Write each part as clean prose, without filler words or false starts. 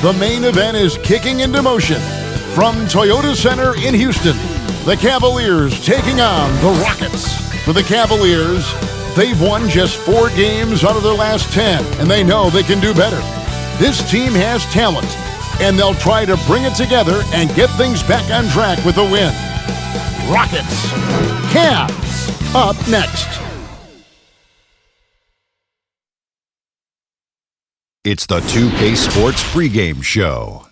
The main event is kicking into motion. From Toyota Center in Houston, the Cavaliers taking on the Rockets. For the Cavaliers, they've won just 4 games out of their last 10, and they know they can do better. This team has talent, and they'll try to bring it together and get things back on track with a win. Rockets. Cavs up next. It's the 2K Sports pregame show.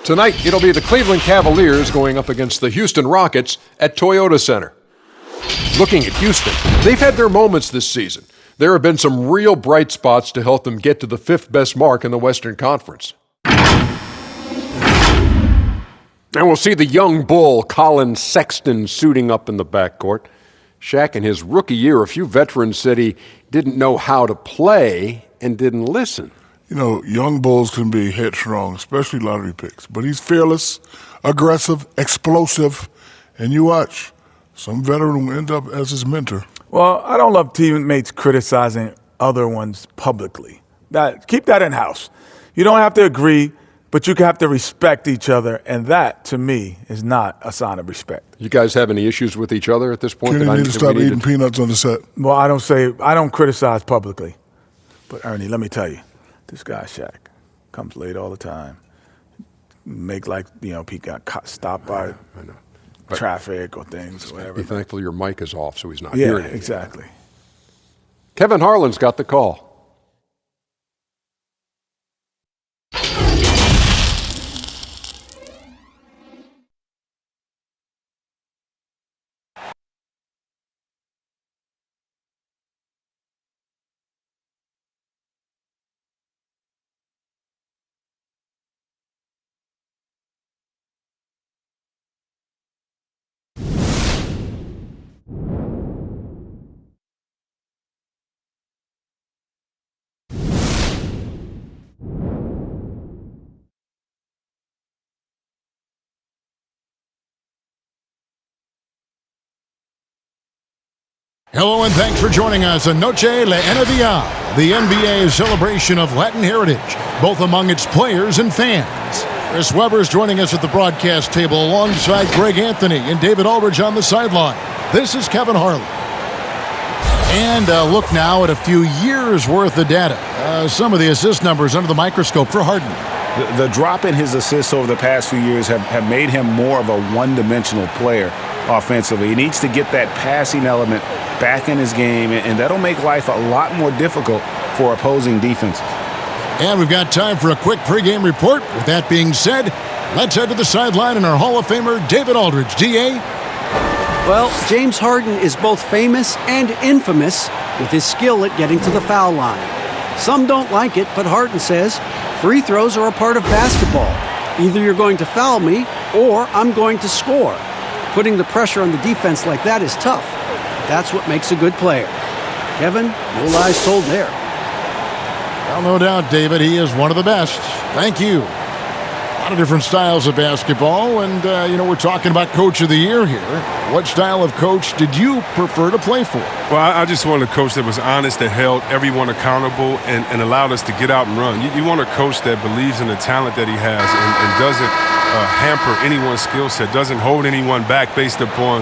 Tonight, it'll be the Cleveland Cavaliers going up against the Houston Rockets at Toyota Center. Looking at Houston, they've had their moments this season. There have been some real bright spots to help them get to the 5th best mark in the Western Conference. And we'll see the young bull, Colin Sexton, suiting up in the backcourt. Shaq, in his rookie year, a few veterans said he didn't know how to play and didn't listen. You know, young bulls can be headstrong, especially lottery picks. But he's fearless, aggressive, explosive, and you watch. Some veteran will end up as his mentor. Well, I don't love teammates criticizing other ones publicly. Keep that in-house. You don't have to agree, but you have to respect each other, and that, to me, is not a sign of respect. You guys have any issues with each other at this point? Kenny need to stop eating peanuts on the set. Well, I don't criticize publicly. But, Ernie, let me tell you, this guy, Shaq, comes late all the time. Make he got stopped by traffic or things or whatever. Be thankful your mic is off so he's not hearing it. Yeah, exactly. Kevin Harlan's got the call. Hello and thanks for joining us on Noche La NBA, the NBA celebration of Latin heritage, both among its players and fans. Chris Webber is joining us at the broadcast table alongside Greg Anthony and David Aldridge on the sideline. This is Kevin Harlan. And look now at a few years' worth of data. Some of the assist numbers under the microscope for Harden. The drop in his assists over the past few years have made him more of a one-dimensional player offensively. He needs to get that passing element back in his game, and that'll make life a lot more difficult for opposing defense. And we've got time for a quick pregame report. With that being said, let's head to the sideline and our Hall of Famer, David Aldridge. D.A.? Well, James Harden is both famous and infamous with his skill at getting to the foul line. Some don't like it, but Harden says, free throws are a part of basketball. Either you're going to foul me or I'm going to score. Putting the pressure on the defense like that is tough. That's what makes a good player. Kevin, no lies told there. Well, no doubt, David, he is one of the best. Thank you. A lot of different styles of basketball, and, we're talking about Coach of the Year here. What style of coach did you prefer to play for? Well, I just wanted a coach that was honest, that held everyone accountable, and allowed us to get out and run. You want a coach that believes in the talent that he has and doesn't hamper anyone's skill set, doesn't hold anyone back based upon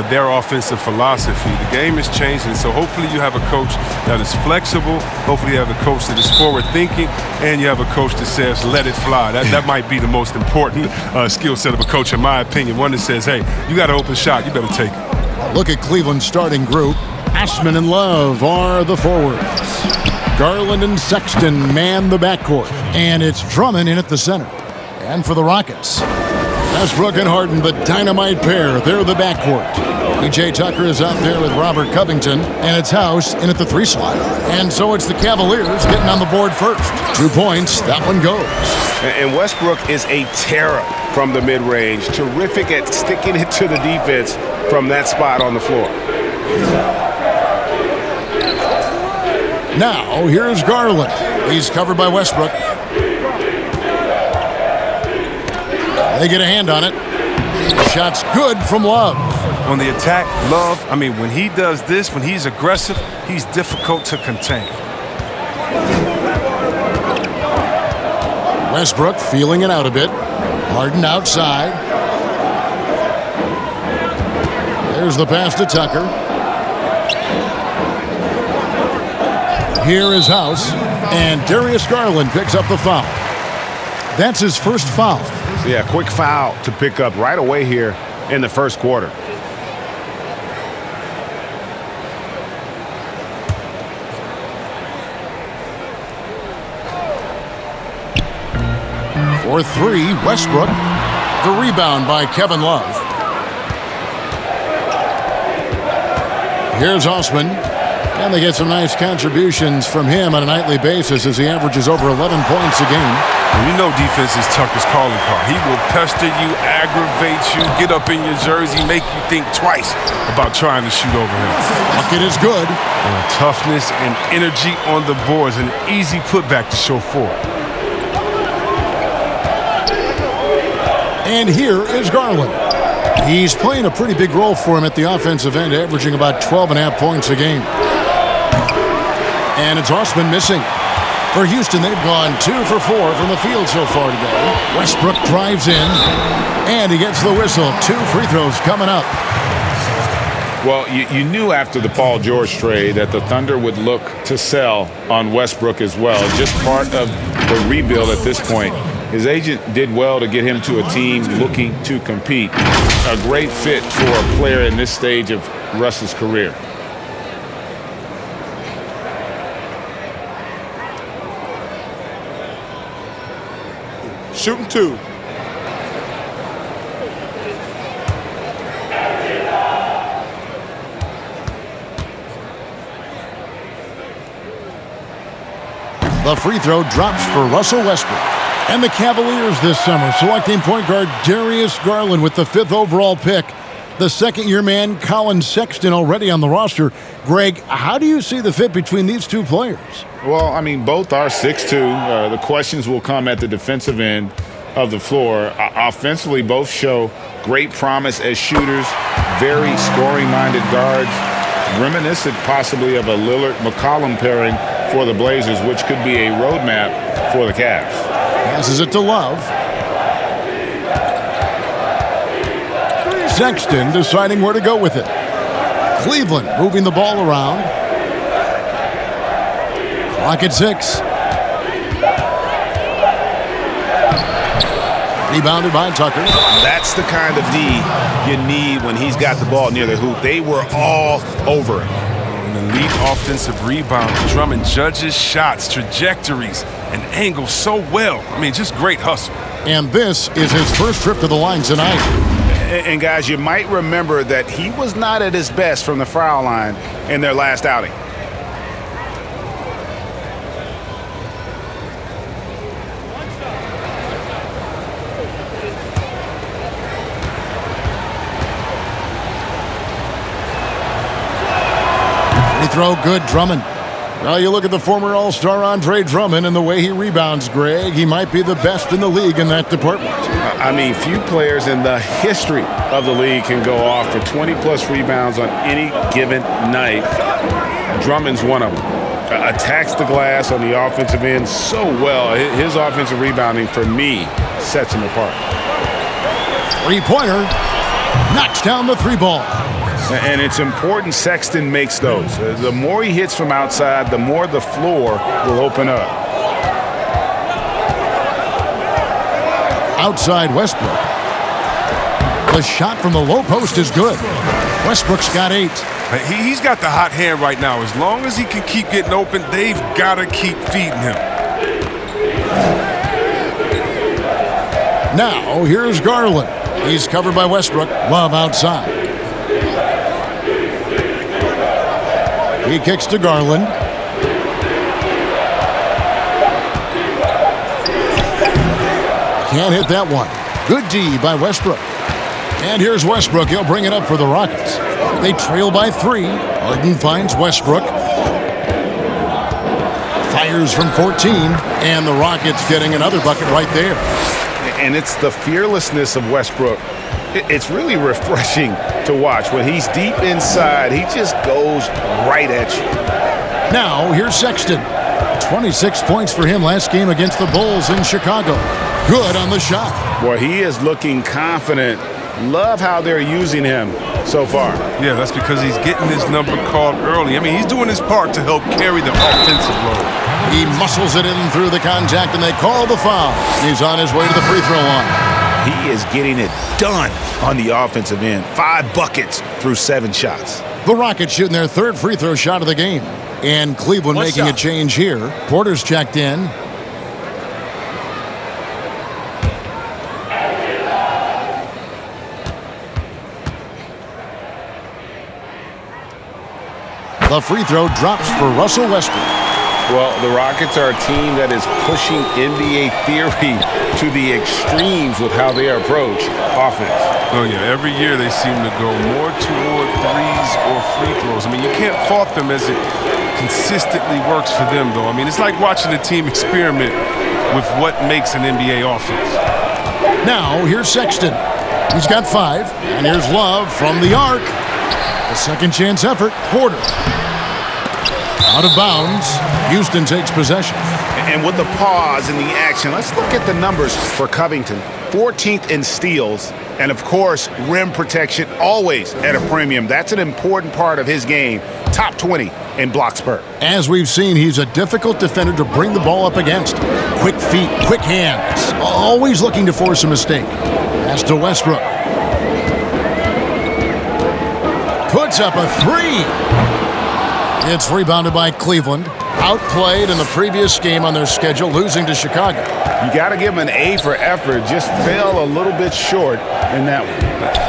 their offensive philosophy. The game is changing, so hopefully you have a coach that is flexible. Hopefully you have a coach that is forward-thinking, and you have a coach that says, let it fly. That might be the most important skill set of a coach, in my opinion. One that says, hey, you got an open shot, you better take it. Look at Cleveland's starting group. Ashman and Love are the forwards. Garland and Sexton man the backcourt. And it's Drummond in at the center. And for the Rockets, Westbrook and Harden, the dynamite pair. They're the backcourt. P.J. Tucker is out there with Robert Covington, and it's House in at the 3 slot. And so it's the Cavaliers getting on the board first. 2 points, that one goes. And Westbrook is a terror from the mid-range. Terrific at sticking it to the defense from that spot on the floor. Now, here's Garland. He's covered by Westbrook. They get a hand on it. Shot's good from Love. On the attack, Love, when he does this, when he's aggressive, he's difficult to contain. Westbrook feeling it out a bit. Harden outside. There's the pass to Tucker. Here is House. And Darius Garland picks up the foul. That's his first foul. Yeah, quick foul to pick up right away here in the first quarter. For three, Westbrook. The rebound by Kevin Love. Here's Osman. And they get some nice contributions from him on a nightly basis as he averages over 11 points a game. And you know defense is Tucker's calling card. He will pester you, aggravate you, get up in your jersey, make you think twice about trying to shoot over him. Bucket is good. Toughness and energy on the boards, an easy putback to show for it. And here is Garland. He's playing a pretty big role for him at the offensive end, averaging about 12.5 points a game. And it's Osman missing. For Houston, they've gone 2 for 4 from the field so far today. Westbrook drives in, and he gets the whistle. 2 free throws coming up. Well, you knew after the Paul George trade that the Thunder would look to sell on Westbrook as well. Just part of the rebuild at this point. His agent did well to get him to a team looking to compete. A great fit for a player in this stage of Russ's career. Shooting 2. The free throw drops for Russell Westbrook. And the Cavaliers this summer selecting point guard Darius Garland with the 5th overall pick. The second-year man, Colin Sexton, already on the roster. Greg, how do you see the fit between these two players? Well, I mean, both are 6'2". The questions will come at the defensive end of the floor. Offensively, both show great promise as shooters, very scoring-minded guards, reminiscent possibly of a Lillard-McCollum pairing for the Blazers, which could be a roadmap for the Cavs. Passes it to Love. Sexton deciding where to go with it. Cleveland moving the ball around. Clock at 6. Rebounded by Tucker. That's the kind of D you need when he's got the ball near the hoop. They were all over it. An elite offensive rebound. Drummond judges shots, trajectories, and angles so well. I mean, just great hustle. And this is his first trip to the line tonight. And guys, you might remember that he was not at his best from the foul line in their last outing. Throw good, Drummond. Well, you look at the former All-Star Andre Drummond and the way he rebounds, Greg. He might be the best in the league in that department. I mean, few players in the history of the league can go off for 20-plus rebounds on any given night. Drummond's one of them. Attacks the glass on the offensive end so well. His offensive rebounding, for me, sets him apart. Three-pointer. Knocks down the 3 ball. And it's important Sexton makes those. The more he hits from outside, the more the floor will open up. Outside Westbrook. The shot from the low post is good. Westbrook's got 8. He's got the hot hand right now. As long as he can keep getting open, they've got to keep feeding him. Now, here's Garland. He's covered by Westbrook. Love outside. He kicks to Garland. Can't hit that one. Good D by Westbrook. And here's Westbrook. He'll bring it up for the Rockets. They trail by 3. Harden finds Westbrook. Fires from 14. And the Rockets getting another bucket right there. And it's the fearlessness of Westbrook. It's really refreshing to watch. When he's deep inside, he just goes right at you. Now, here's Sexton. 26 points for him last game against the Bulls in Chicago. Good on the shot. Well, he is looking confident. Love how they're using him so far. Yeah, that's because he's getting his number called early. I mean, he's doing his part to help carry the offensive load. He muscles it in through the contact, and they call the foul. He's on his way to the free throw line. He is getting it done on the offensive end. 5 buckets through 7 shots. The Rockets shooting their 3rd free throw shot of the game. And Cleveland making a change here. Porter's checked in. The free throw drops for Russell Westbrook. Well, the Rockets are a team that is pushing NBA theory to the extremes with how they approach offense. Oh, yeah. Every year they seem to go more toward threes or free throws. I mean, you can't fault them as it consistently works for them, though. I mean, it's like watching a team experiment with what makes an NBA offense. Now, here's Sexton. He's got 5. And here's Love from the arc. A second chance effort. Porter. Out of bounds. Houston takes possession. And with the pause in the action, let's look at the numbers for Covington. 14th in steals. And, of course, rim protection always at a premium. That's an important part of his game. Top 20 in block spurt. As we've seen, he's a difficult defender to bring the ball up against. Quick feet, quick hands. Always looking to force a mistake. Pass to Westbrook. Puts up a 3. It's rebounded by Cleveland. Outplayed in the previous game on their schedule, losing to Chicago. You got to give him an A for effort. Just fell a little bit short in that one.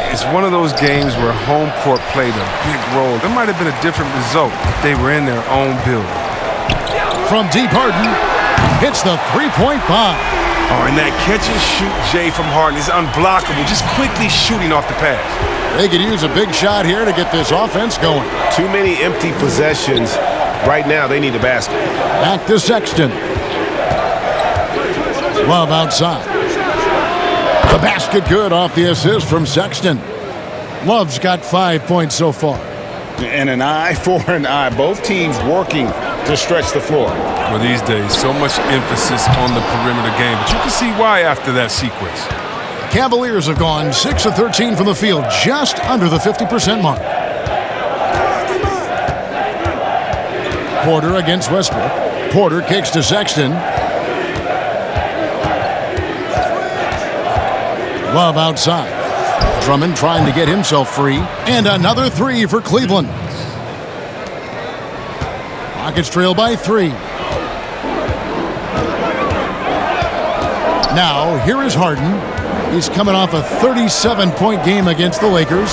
It's one of those games where home court played a big role. There might have been a different result if they were in their own building. From deep, Harden hits the three-point bomb. Oh, and that catch-and-shoot Jay from Harden is unblockable, just quickly shooting off the pass. They could use a big shot here to get this offense going. Too many empty possessions. Right now, they need a basket. Back to Sexton. Love outside. The basket good off the assist from Sexton. Love's got 5 points so far. And an eye for an eye. Both teams working to stretch the floor. Well, these days, so much emphasis on the perimeter game, but you can see why after that sequence. The Cavaliers have gone 6 of 13 from the field, just under the 50% mark. Porter against Westbrook. Porter kicks to Sexton. Love outside. Drummond trying to get himself free. And another 3 for Cleveland. Rockets trail by 3. Now, here is Harden. He's coming off a 37-point game against the Lakers.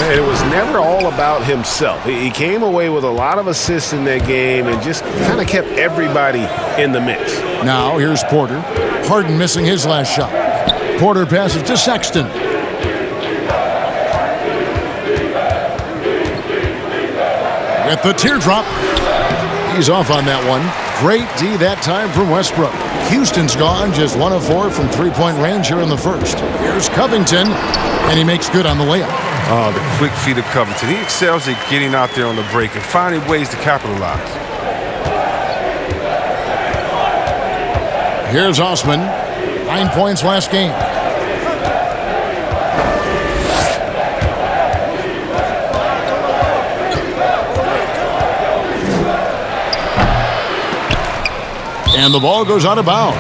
It was never all about himself. He came away with a lot of assists in that game and just kind of kept everybody in the mix. Now, here's Porter. Harden missing his last shot. Porter passes to Sexton. With the teardrop. He's off on that one. Great D that time from Westbrook. Houston's gone just 1 of 4 from three-point range here in the first. Here's Covington, and he makes good on the layup. Oh, the quick feet of Covington. He excels at getting out there on the break and finding ways to capitalize. Here's Osman. 9 points last game. And the ball goes out of bounds.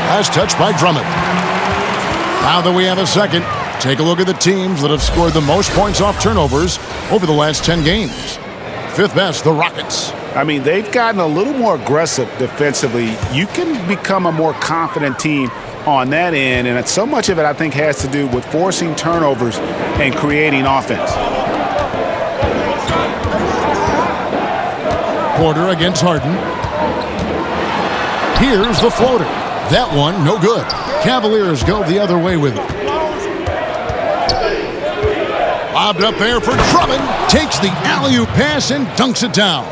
Last touch by Drummond. Now that we have a second, take a look at the teams that have scored the most points off turnovers over the last 10 games. 5th best, the Rockets. I mean, they've gotten a little more aggressive defensively. You can become a more confident team on that end, and so much of it, I think, has to do with forcing turnovers and creating offense. Porter against Harden. Here's the floater. That one, no good. Cavaliers go the other way with it. Lobbed up there for Drummond. Takes the alley-oop pass and dunks it down.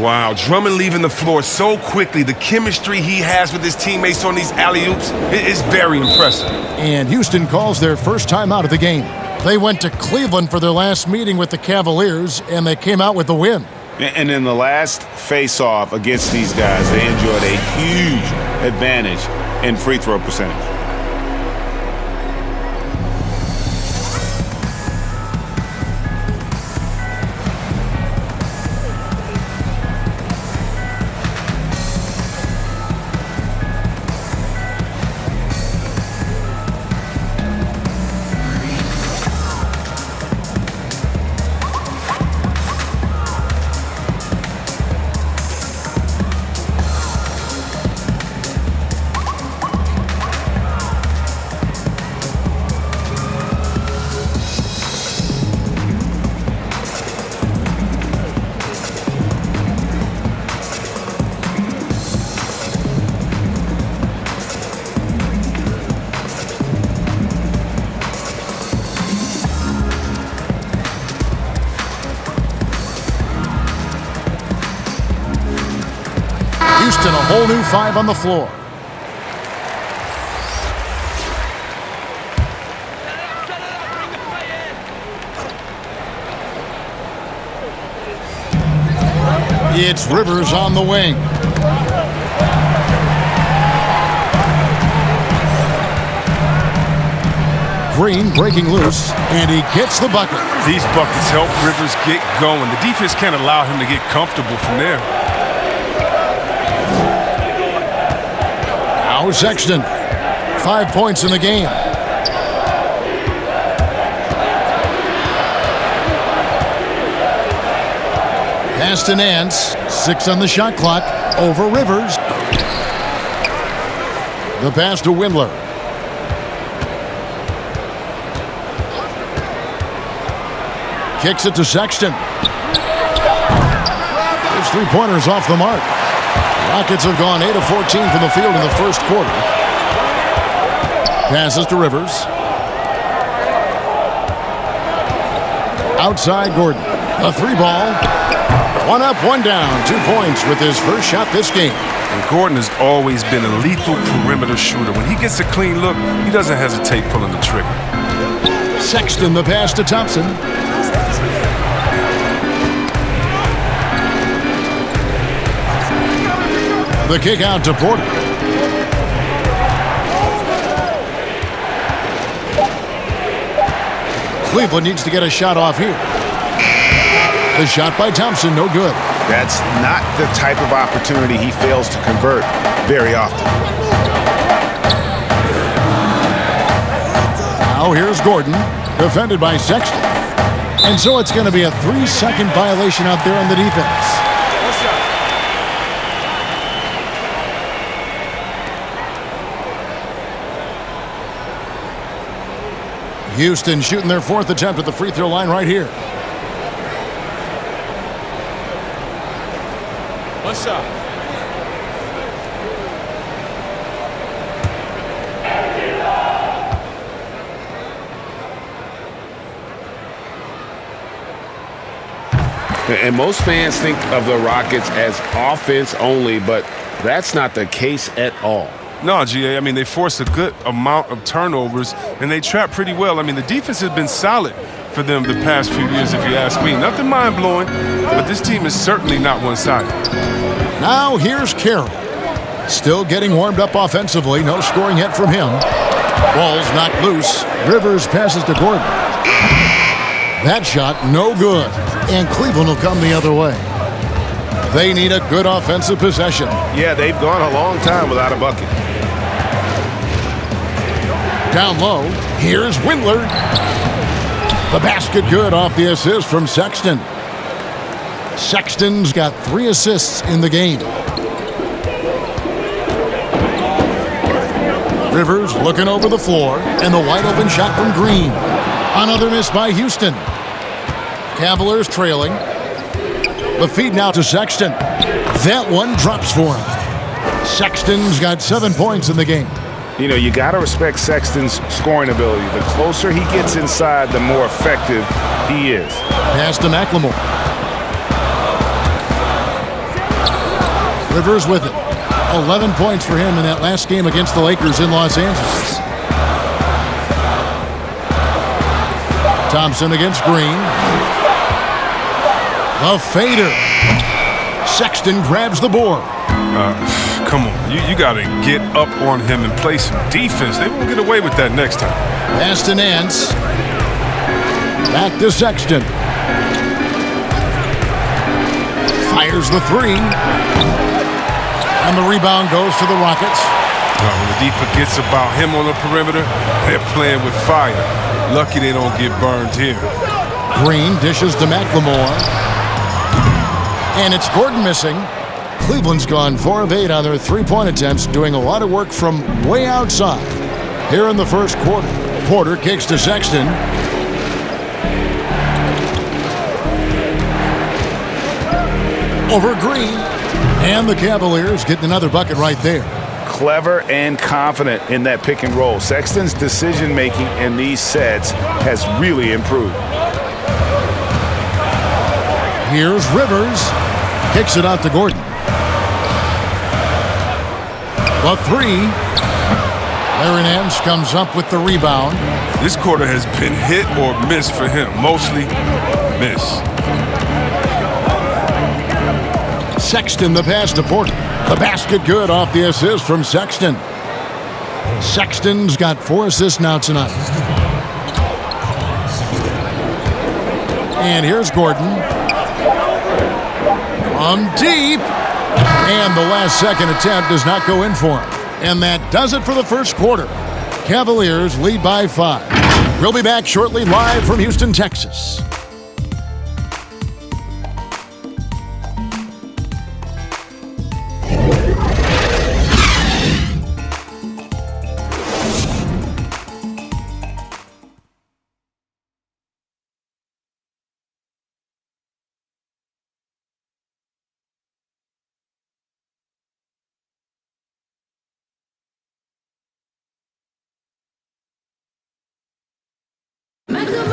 Wow, Drummond leaving the floor so quickly. The chemistry he has with his teammates on these alley-oops is very impressive. And Houston calls their first time out of the game. They went to Cleveland for their last meeting with the Cavaliers, and they came out with the win. And in the last face-off against these guys, they enjoyed a huge advantage in free throw percentage. Houston, a whole new 5 on the floor. It's Rivers on the wing. Green breaking loose, and he gets the bucket. These buckets help Rivers get going. The defense can't allow him to get comfortable from there. Now Sexton, 5 points in the game. Pass to Nance, 6 on the shot clock, over Rivers. The pass to Windler. Kicks it to Sexton. His three-pointers off the mark. Rockets have gone 8 of 14 from the field in the first quarter. Passes to Rivers. Outside Gordon. A 3-ball. 1 up, 1 down. 2 points with his first shot this game. And Gordon has always been a lethal perimeter shooter. When he gets a clean look, he doesn't hesitate pulling the trigger. Sexton, the pass to Thompson. The kick out to Porter. Cleveland needs to get a shot off here. The shot by Thompson, no good. That's not the type of opportunity he fails to convert very often. Now here's Gordon, defended by Sexton. And so it's going to be a 3-second violation out there on the defense. Houston shooting their 4th attempt at the free throw line right here. What's up? And most fans think of the Rockets as offense only, but that's not the case at all. No, GA, I mean, they force a good amount of turnovers, and they trap pretty well. I mean, the defense has been solid for them the past few years, if you ask me. Nothing mind-blowing, but this team is certainly not one-sided. Now here's Carroll. Still getting warmed up offensively. No scoring yet from him. Ball's knocked loose. Rivers passes to Gordon. That shot, no good. And Cleveland will come the other way. They need a good offensive possession. Yeah, they've gone a long time without a bucket. Down low, here's Windler. The basket good off the assist from Sexton. Sexton's got 3 assists in the game. Rivers looking over the floor, and the wide open shot from Green. Another miss by Houston. Cavaliers trailing. The feed now to Sexton. That one drops for him. Sexton's got 7 points in the game. You know, you got to respect Sexton's scoring ability. The closer he gets inside, the more effective he is. Pass to McLemore. Rivers with it. 11 points for him in that last game against the Lakers in Los Angeles. Thompson against Green. The fader. Sexton grabs the board. Come on. You got to get up on him and play some defense. They won't get away with that next time. Pass to Nance. Back to Sexton. Fires the three. And the rebound goes to the Rockets. When the D forgets about him on the perimeter, they're playing with fire. Lucky they don't get burned here. Green dishes to McLemore. And it's Gordon missing. Cleveland's gone 4 of 8 on their three-point attempts, doing a lot of work from way outside. Here in the first quarter, Porter kicks to Sexton. Over Green. And the Cavaliers getting another bucket right there. Clever and confident in that pick and roll. Sexton's decision-making in these sets has really improved. Here's Rivers. Kicks it out to Gordon. The three. Larry Nance comes up with the rebound. This quarter has been hit or miss for him. Mostly miss. Sexton the pass to Porter. The basket good off the assist from Sexton. Sexton's got 4 assists now tonight. And here's Gordon. From deep. And the last second attempt does not go in for him. And that does it for the first quarter. Cavaliers lead by 5. We'll be back shortly live from Houston, Texas.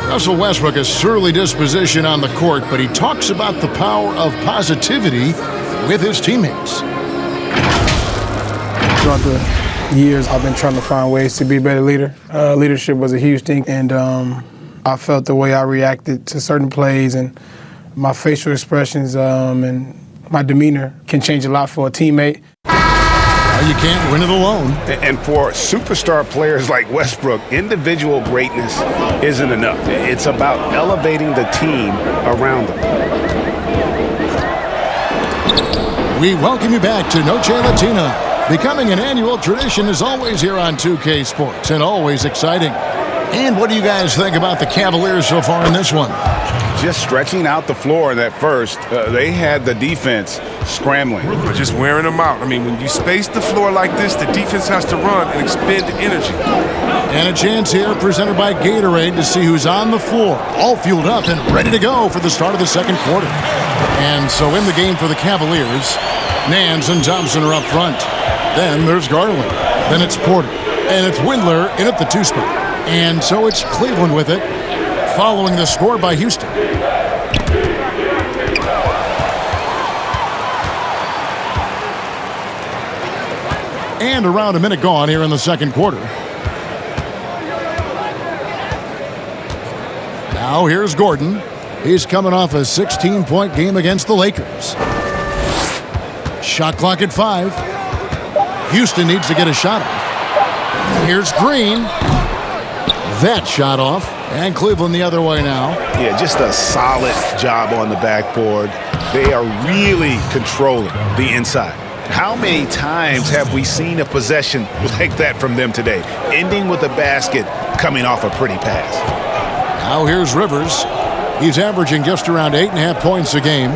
Russell Westbrook, a surly disposition on the court, but he talks about the power of positivity with his teammates. Throughout the years, I've been trying to find ways to be a better leader. Leadership was a huge thing, and I felt the way I reacted to certain plays and my facial expressions and my demeanor can change a lot for a teammate. You can't win it alone. And for superstar players like Westbrook, individual greatness isn't enough. It's about elevating the team around them. We welcome you back to Noche Latina. Becoming an annual tradition is always here on 2K Sports and always exciting. And what do you guys think about the Cavaliers so far in this one? Just stretching out the floor in that first, they had the defense scrambling. We're just wearing them out. I mean, when you space the floor like this, the defense has to run and expend energy. And a chance here presented by Gatorade to see who's on the floor, all fueled up and ready to go for the start of the second quarter. And so in the game for the Cavaliers, Nance and Thompson are up front. Then there's Garland. Then it's Porter. And it's Windler in at the 2 spot. And so it's Cleveland with it, following the score by Houston. And around a minute gone here in the second quarter. Now here's Gordon. He's coming off a 16-point game against the Lakers. Shot clock at 5. Houston needs to get a shot off. Here's Green. That shot off. And Cleveland the other way now. Yeah, just a solid job on the backboard. They are really controlling the inside. How many times have we seen a possession like that from them today, ending with a basket coming off a pretty pass? Now here's Rivers. He's averaging just around 8.5 points a game.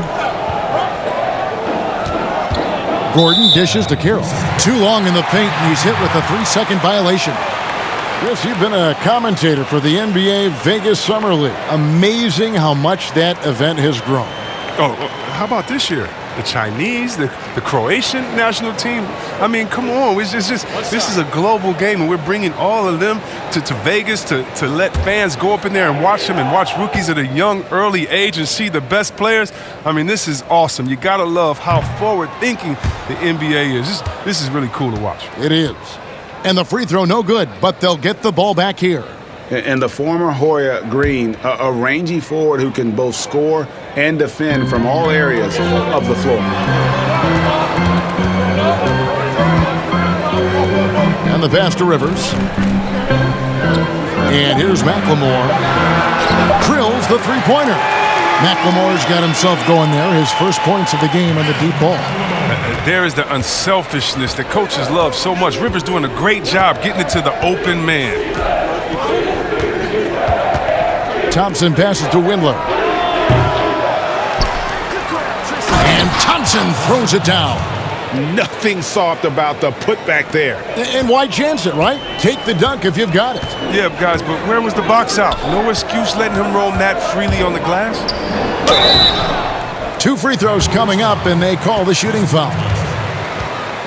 Gordon dishes to Carroll. Too long in the paint, and he's hit with a 3-second violation. Chris, you've been a commentator for the NBA Vegas Summer League. Amazing how much that event has grown. Oh, how about this year? The Chinese, the Croatian national team. I mean, come on. It's just this is a global game, and we're bringing all of them to Vegas to let fans go up in there and watch them and watch rookies at a young, early age and see the best players. I mean, this is awesome. You got to love how forward-thinking the NBA is. This is really cool to watch. It is. And the free throw no good, but they'll get the ball back here. And the former Hoya Green, a rangy forward who can both score and defend from all areas of the floor. And the pass to Rivers. And here's McLemore. Drills the three-pointer. McLemore's got himself going there. His first points of the game on the deep ball. There is the unselfishness that coaches love so much. Rivers doing a great job getting it to the open man. Thompson passes to Windler. And Thompson throws it down. Nothing soft about the putback there. And why chance it, right? Take the dunk if you've got it. Yeah, guys, but where was the box out? No excuse letting him roam that freely on the glass. 2 free throws coming up, and they call the shooting foul.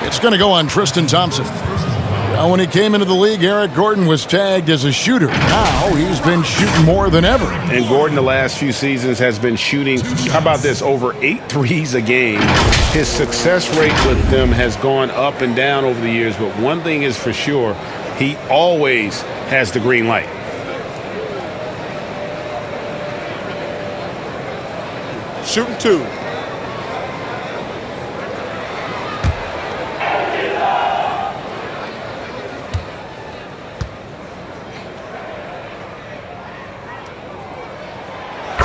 It's going to go on Tristan Thompson. Now, when he came into the league, Eric Gordon was tagged as a shooter. Now he's been shooting more than ever. And Gordon the last few seasons has been shooting, how about this, over 8 threes a game. His success rate with them has gone up and down over the years, but one thing is for sure, he always has the green light. Shooting 2.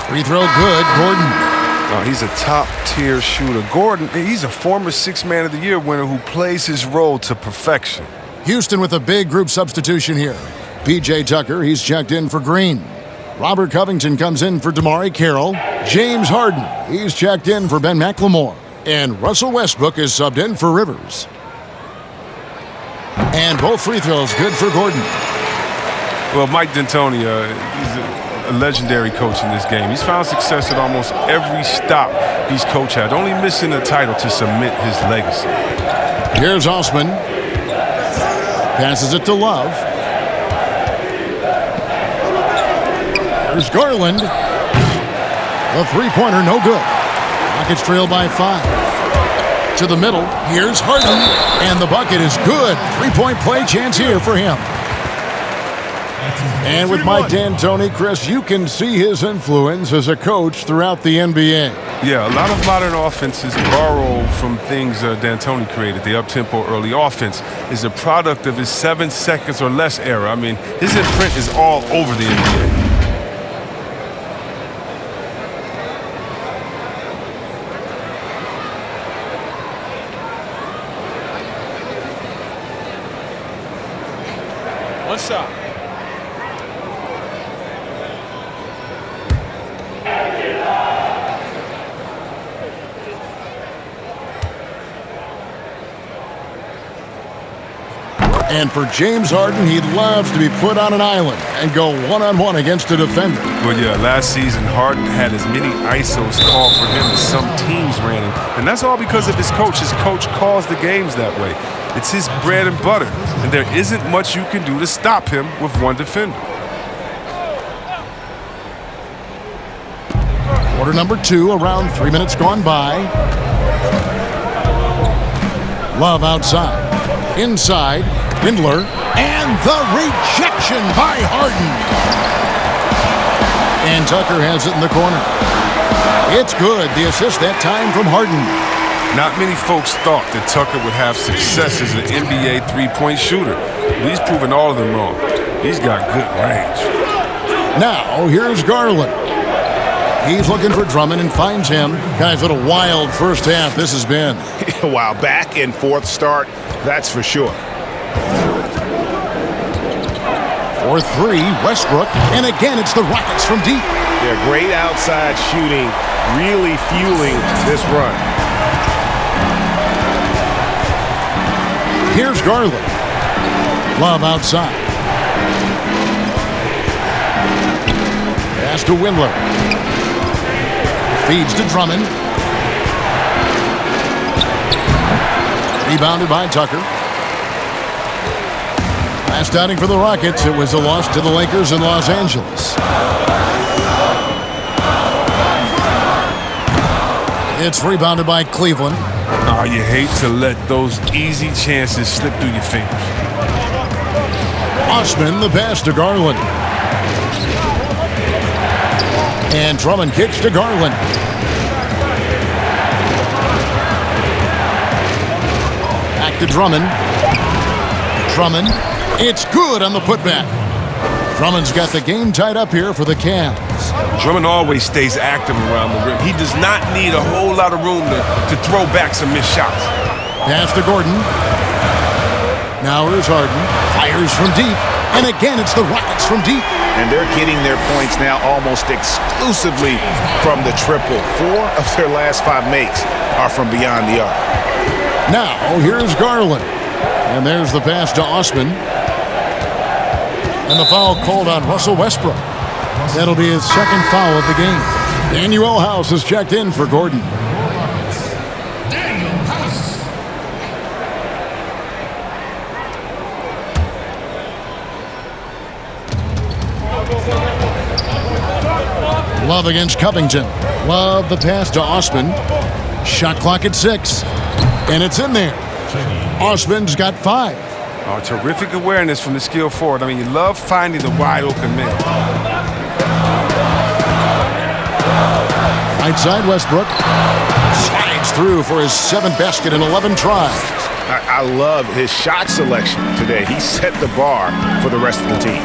Free throw good, Gordon. Oh, he's a top-tier shooter. Gordon, he's a former Sixth Man of the Year winner who plays his role to perfection. Houston with a big group substitution here. P.J. Tucker, he's checked in for Green. Robert Covington comes in for Damari Carroll. James Harden, he's checked in for Ben McLemore. And Russell Westbrook is subbed in for Rivers. And both free throws good for Gordon. Well, Mike D'Antoni, he's a legendary coach in this game. He's found success at almost every stop he's coached at, only missing a title to cement his legacy. Here's Osman. Passes it to Love. There's Garland. The three-pointer, no good. Rockets trail by 5. To the middle, here's Harden. And the bucket is good. Three-point play chance here for him. And with Mike D'Antoni, Chris, you can see his influence as a coach throughout the NBA. Yeah, a lot of modern offenses borrow from things D'Antoni created. The up-tempo early offense is a product of his 7 seconds or less era. I mean, his imprint is all over the NBA. One shot. And for James Harden, he loves to be put on an island and go one-on-one against a defender. Well, yeah, last season, Harden had as many ISOs called for him as some teams ran him. And that's all because of his coach. His coach calls the games that way. It's his bread and butter. And there isn't much you can do to stop him with one defender. Quarter number 2, around 3 minutes gone by. Love outside. Inside, Windler, and the rejection by Harden. And Tucker has it in the corner. It's good. The assist that time from Harden. Not many folks thought that Tucker would have success as an NBA three-point shooter. But he's proven all of them wrong. He's got good range. Now, here's Garland. He's looking for Drummond and finds him. Guys, what a wild first half this has been. Wow, back and forth start, that's for sure. For 3, Westbrook, and again it's the Rockets from deep. Yeah, great outside shooting, really fueling this run. Here's Garland. Love outside. Pass to Windler. Feeds to Drummond. Rebounded by Tucker. Last outing for the Rockets, it was a loss to the Lakers in Los Angeles. It's rebounded by Cleveland. Oh, you hate to let those easy chances slip through your fingers. Osman, the pass to Garland. And Drummond kicks to Garland. Back to Drummond. Drummond. It's good on the putback. Drummond's got the game tied up here for the Cavs. Drummond always stays active around the rim. He does not need a whole lot of room to throw back some missed shots. Pass to Gordon. Now here's Harden. Fires from deep. And again, it's the Rockets from deep. And they're getting their points now almost exclusively from the triple. 4 of their last 5 makes are from beyond the arc. Now, here's Garland. And there's the pass to Osman. And the foul called on Russell Westbrook. That'll be his second foul of the game. Daniel House has checked in for Gordon. Love against Covington. Love the pass to Osman. Shot clock at 6. And it's in there. Osman's got 5. Oh, terrific awareness from the skilled forward. I mean, you love finding the wide open man. Right side, Westbrook. Slides through for his 7th basket in 11 tries. I love his shot selection today. He set the bar for the rest of the team.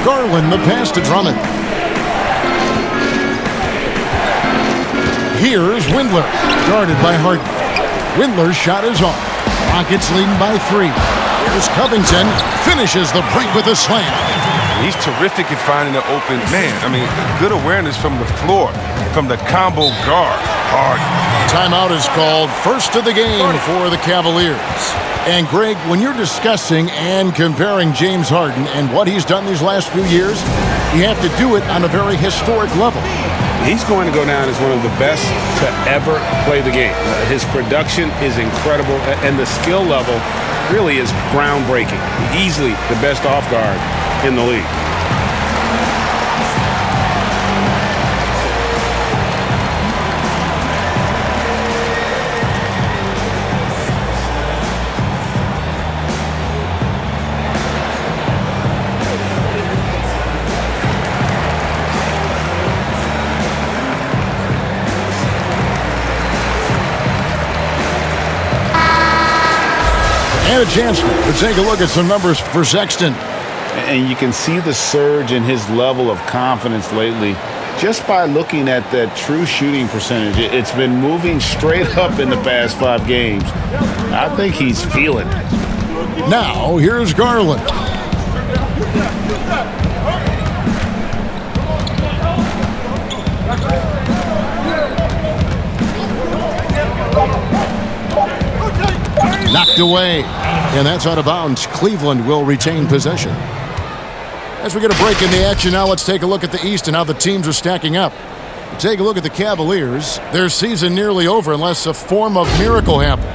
Garland, the pass to Drummond. Here's Windler, guarded by Harden. Windler's shot is off. Rockets leading by 3. Here's Covington, finishes the break with a slam. He's terrific at finding the open man. I mean, good awareness from the floor, from the combo guard. Harden. Timeout is called. First of the game for the Cavaliers. And Greg, when you're discussing and comparing James Harden and what he's done these last few years, you have to do it on a very historic level. He's going to go down as one of the best to ever play the game. His production is incredible, and the skill level really is groundbreaking. Easily the best off guard in the league. And a chance to take a look at some numbers for Sexton. And you can see the surge in his level of confidence lately just by looking at that true shooting percentage. It's been moving straight up in the past 5 games. I think he's feeling it. Now, here's Garland. Knocked away. And that's out of bounds. Cleveland will retain possession. As we get a break in the action now, let's take a look at the East and how the teams are stacking up. Take a look at the Cavaliers. Their season nearly over unless a form of miracle happens.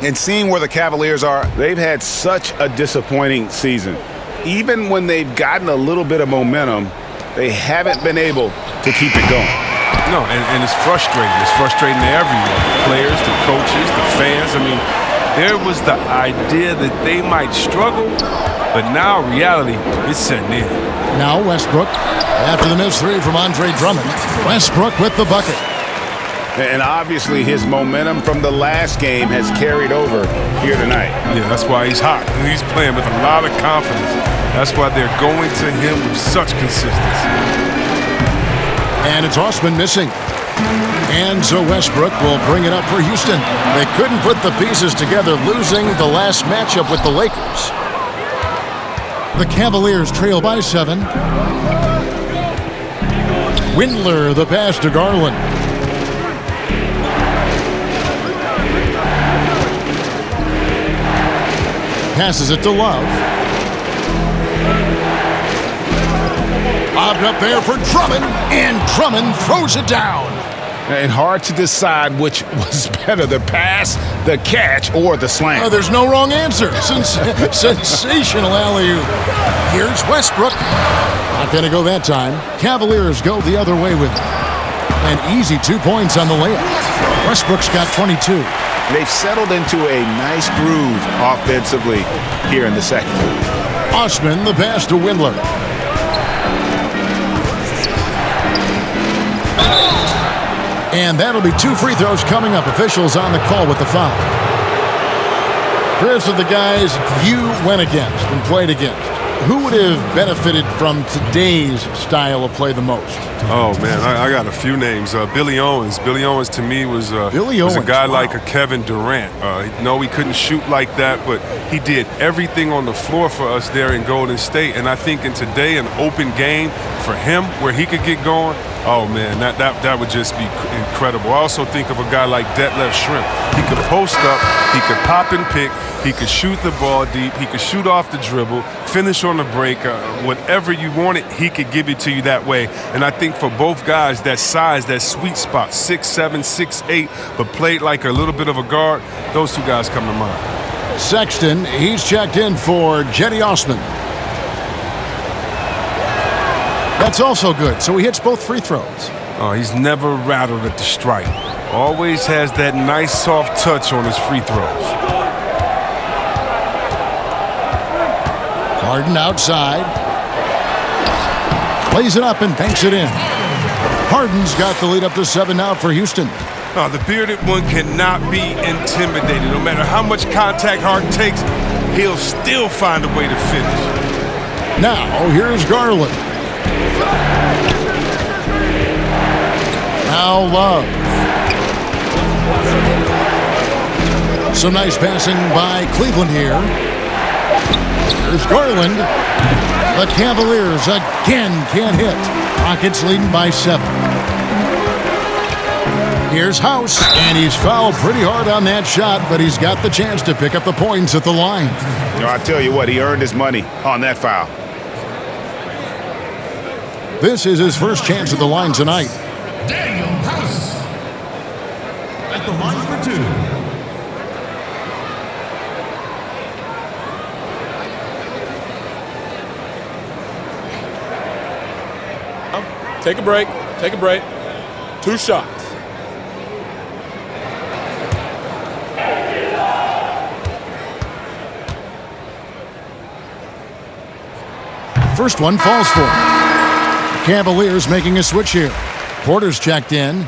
And seeing where the Cavaliers are, they've had such a disappointing season. Even when they've gotten a little bit of momentum, they haven't been able to keep it going. No, and it's frustrating. It's frustrating to everyone. The players, the coaches, the fans. I mean, there was the idea that they might struggle, but now reality is setting in. Now Westbrook, after the missed 3 from Drummond. Westbrook with the bucket. And obviously his momentum from the last game has carried over here tonight. Yeah, that's why he's hot. He's playing with a lot of confidence. That's why they're going to him with such consistency. And it's Osman missing. And so Westbrook will bring it up for Houston. They couldn't put the pieces together, losing the last matchup with the Lakers. The Cavaliers trail by 7. Windler, the pass to Garland. Passes it to Love. Lobbed up there for Drummond, and Drummond throws it down. And hard to decide which was better, the pass, the catch, or the slam. There's no wrong answer. Sensational alley-oop. Here's Westbrook. Not going to go that time. Cavaliers go the other way with it. An easy 2 points on the layup. Westbrook's got 22. They've settled into a nice groove offensively here in the second. Osman, the pass to Windler. And that'll be 2 free throws coming up. Officials on the call with the foul. Chris, of the guys you went against and played against, who would have benefited from today's style of play the most? Oh, man, I got a few names. Billy Owens. Billy Owens, to me, was a guy like a Kevin Durant. No, he couldn't shoot like that, but he did everything on the floor for us there in Golden State. And I think in today, an open game for him where he could get going, oh, man, that would just be incredible. I also think of a guy like Detlef Schrempf. He could post up, he could pop and pick, he could shoot the ball deep, he could shoot off the dribble, finish on the break. Whatever you wanted, he could give it to you that way. And I think for both guys, that size, that sweet spot, 6'7", 6'8", but played like a little bit of a guard, those two guys come to mind. Sexton, he's checked in for Jetty Osman. That's also good, so he hits both free throws. Oh, he's never rattled at the stripe. Always has that nice soft touch on his free throws. Harden outside. Plays it up and banks it in. Harden's got the lead up to 7 now for Houston. Oh, the bearded one cannot be intimidated. No matter how much contact Harden takes, he'll still find a way to finish. Now, here's Garland. Now Love. Some nice passing by Cleveland here. Here's Garland. The Cavaliers again can't hit. Rockets leading by 7. Here's House, and he's fouled pretty hard on that shot, but he's got the chance to pick up the points at the line. You know, I tell you what, he earned his money on that foul. This is his first chance at the line tonight. Daniel House at the line for 2. Take a break. Take a break. 2 shots. First one falls for him. Cavaliers making a switch here. Porter's checked in.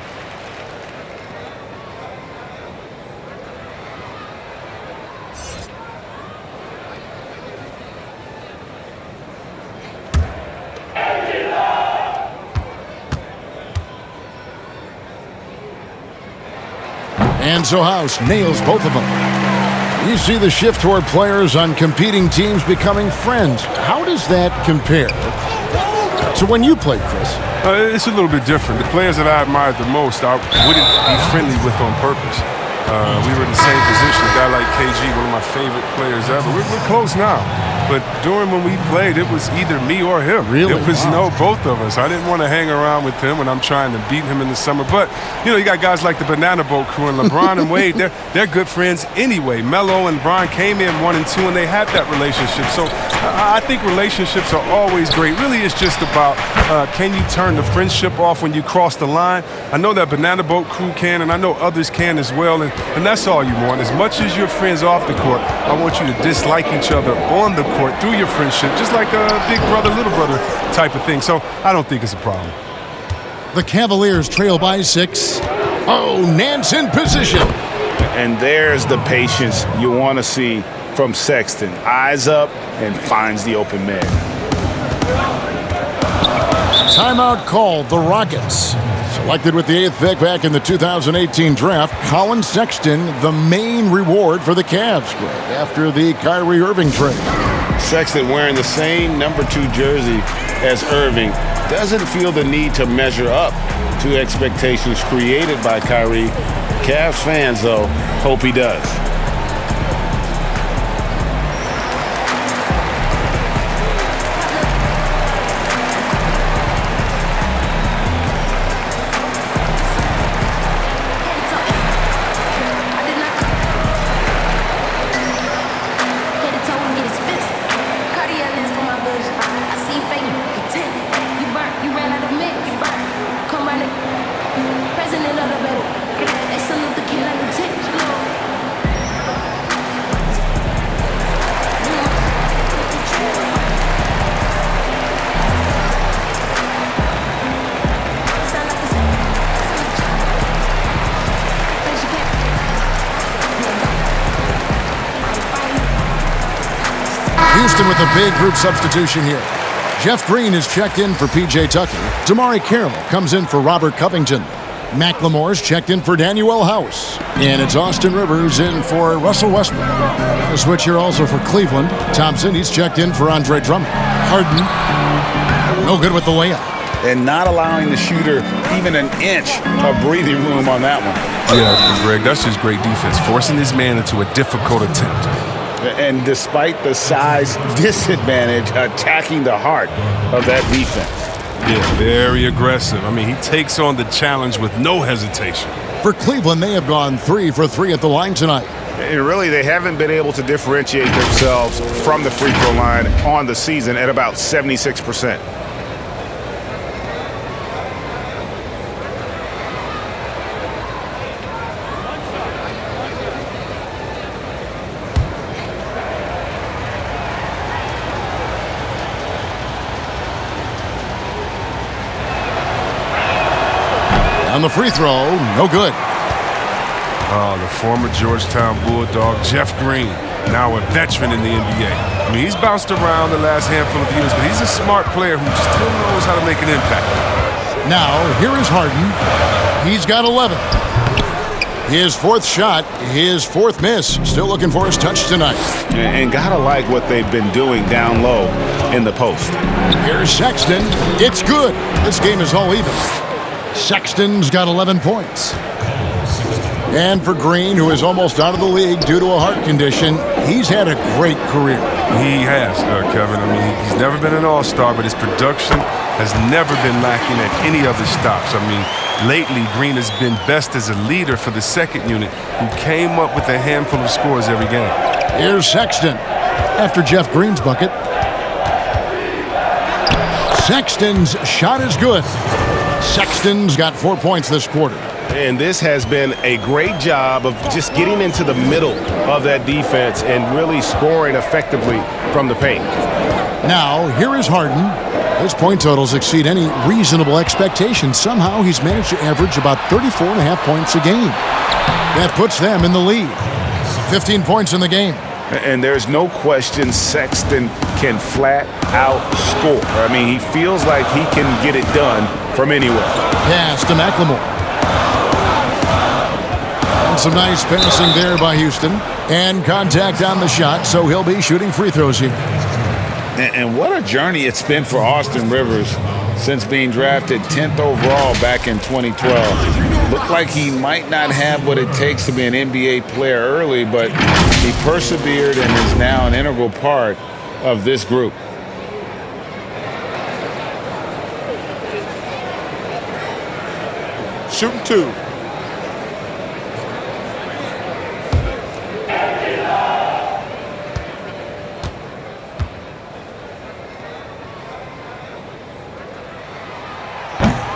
And so House nails both of them. You see the shift toward players on competing teams becoming friends. How does that compare to when you played, Chris? It's a little bit different. The players that I admired the most, I wouldn't be friendly with on purpose. We were in the same position. A guy like KG, one of my favorite players ever. We're close now. But during when we played, it was either me or him. Really? It was both of us. I didn't want to hang around with him when I'm trying to beat him in the summer. But, you got guys like the Banana Boat crew and LeBron and Wade. They're good friends anyway. Melo and Bron came in 1 and 2, and they had that relationship. So I think relationships are always great. Really, it's just about can you turn the friendship off when you cross the line? I know that Banana Boat crew can, and I know others can as well. And that's all you want. As much as you're friends off the court, I want you to dislike each other on the court through your friendship, just like a big brother, little brother type of thing. So I don't think it's a problem. The Cavaliers trail by 6. Oh, Nance in position. And there's the patience you want to see from Sexton. Eyes up and finds the open man. Timeout called. The Rockets. Selected with the 8th pick back in the 2018 draft, Colin Sexton, the main reward for the Cavs after the Kyrie Irving trade. Sexton, wearing the same number 2 jersey as Irving, doesn't feel the need to measure up to expectations created by Kyrie. Cavs fans, though, hope he does. Houston with a big group substitution here. Jeff Green is checked in for P.J. Tucker. Damari Carroll comes in for Robert Covington. McLemore's checked in for Danuel House. And it's Austin Rivers in for Russell Westbrook. A switch here also for Cleveland. Thompson, he's checked in for Andre Drummond. Harden, no good with the layup. And not allowing the shooter even an inch of breathing room on that one. Yeah, Greg, that's just great defense, forcing this man into a difficult attempt. And despite the size disadvantage, attacking the heart of that defense. Yeah, very aggressive. I mean, he takes on the challenge with no hesitation. For Cleveland, they have gone 3 for 3 at the line tonight. And really, they haven't been able to differentiate themselves from the free throw line on the season at about 76%. On the free throw, no good. Oh, the former Georgetown Bulldog, Jeff Green, now a veteran in the NBA. I mean, he's bounced around the last handful of years, but he's a smart player who still knows how to make an impact. Now, here is Harden. He's got 11. His fourth shot, his fourth miss. Still looking for his touch tonight. And gotta like what they've been doing down low in the post. Here's Sexton. It's good. This game is all even. Sexton's got 11 points. And for Green, who is almost out of the league due to a heart condition, he's had a great career. He has, Kevin. I mean, he's never been an all-star, but his production has never been lacking at any of his stops. I mean, lately, Green has been best as a leader for the second unit, who came up with a handful of scores every game. Here's Sexton after Jeff Green's bucket. Sexton's shot is good. Sexton's got 4 points this quarter. And this has been a great job of just getting into the middle of that defense and really scoring effectively from the paint. Now, here is Harden. His point totals exceed any reasonable expectations. Somehow, he's managed to average about 34.5 points a game. That puts them in the lead. 15 points in the game. And there's no question Sexton can flat out score. I mean, he feels like he can get it done from anywhere. Pass to McLemore. And some nice passing there by Houston. And contact on the shot, so he'll be shooting free throws here. And what a journey it's been for Austin Rivers since being drafted 10th overall back in 2012. Looked like he might not have what it takes to be an NBA player early, but he persevered and is now an integral part of this group. Shooting 2.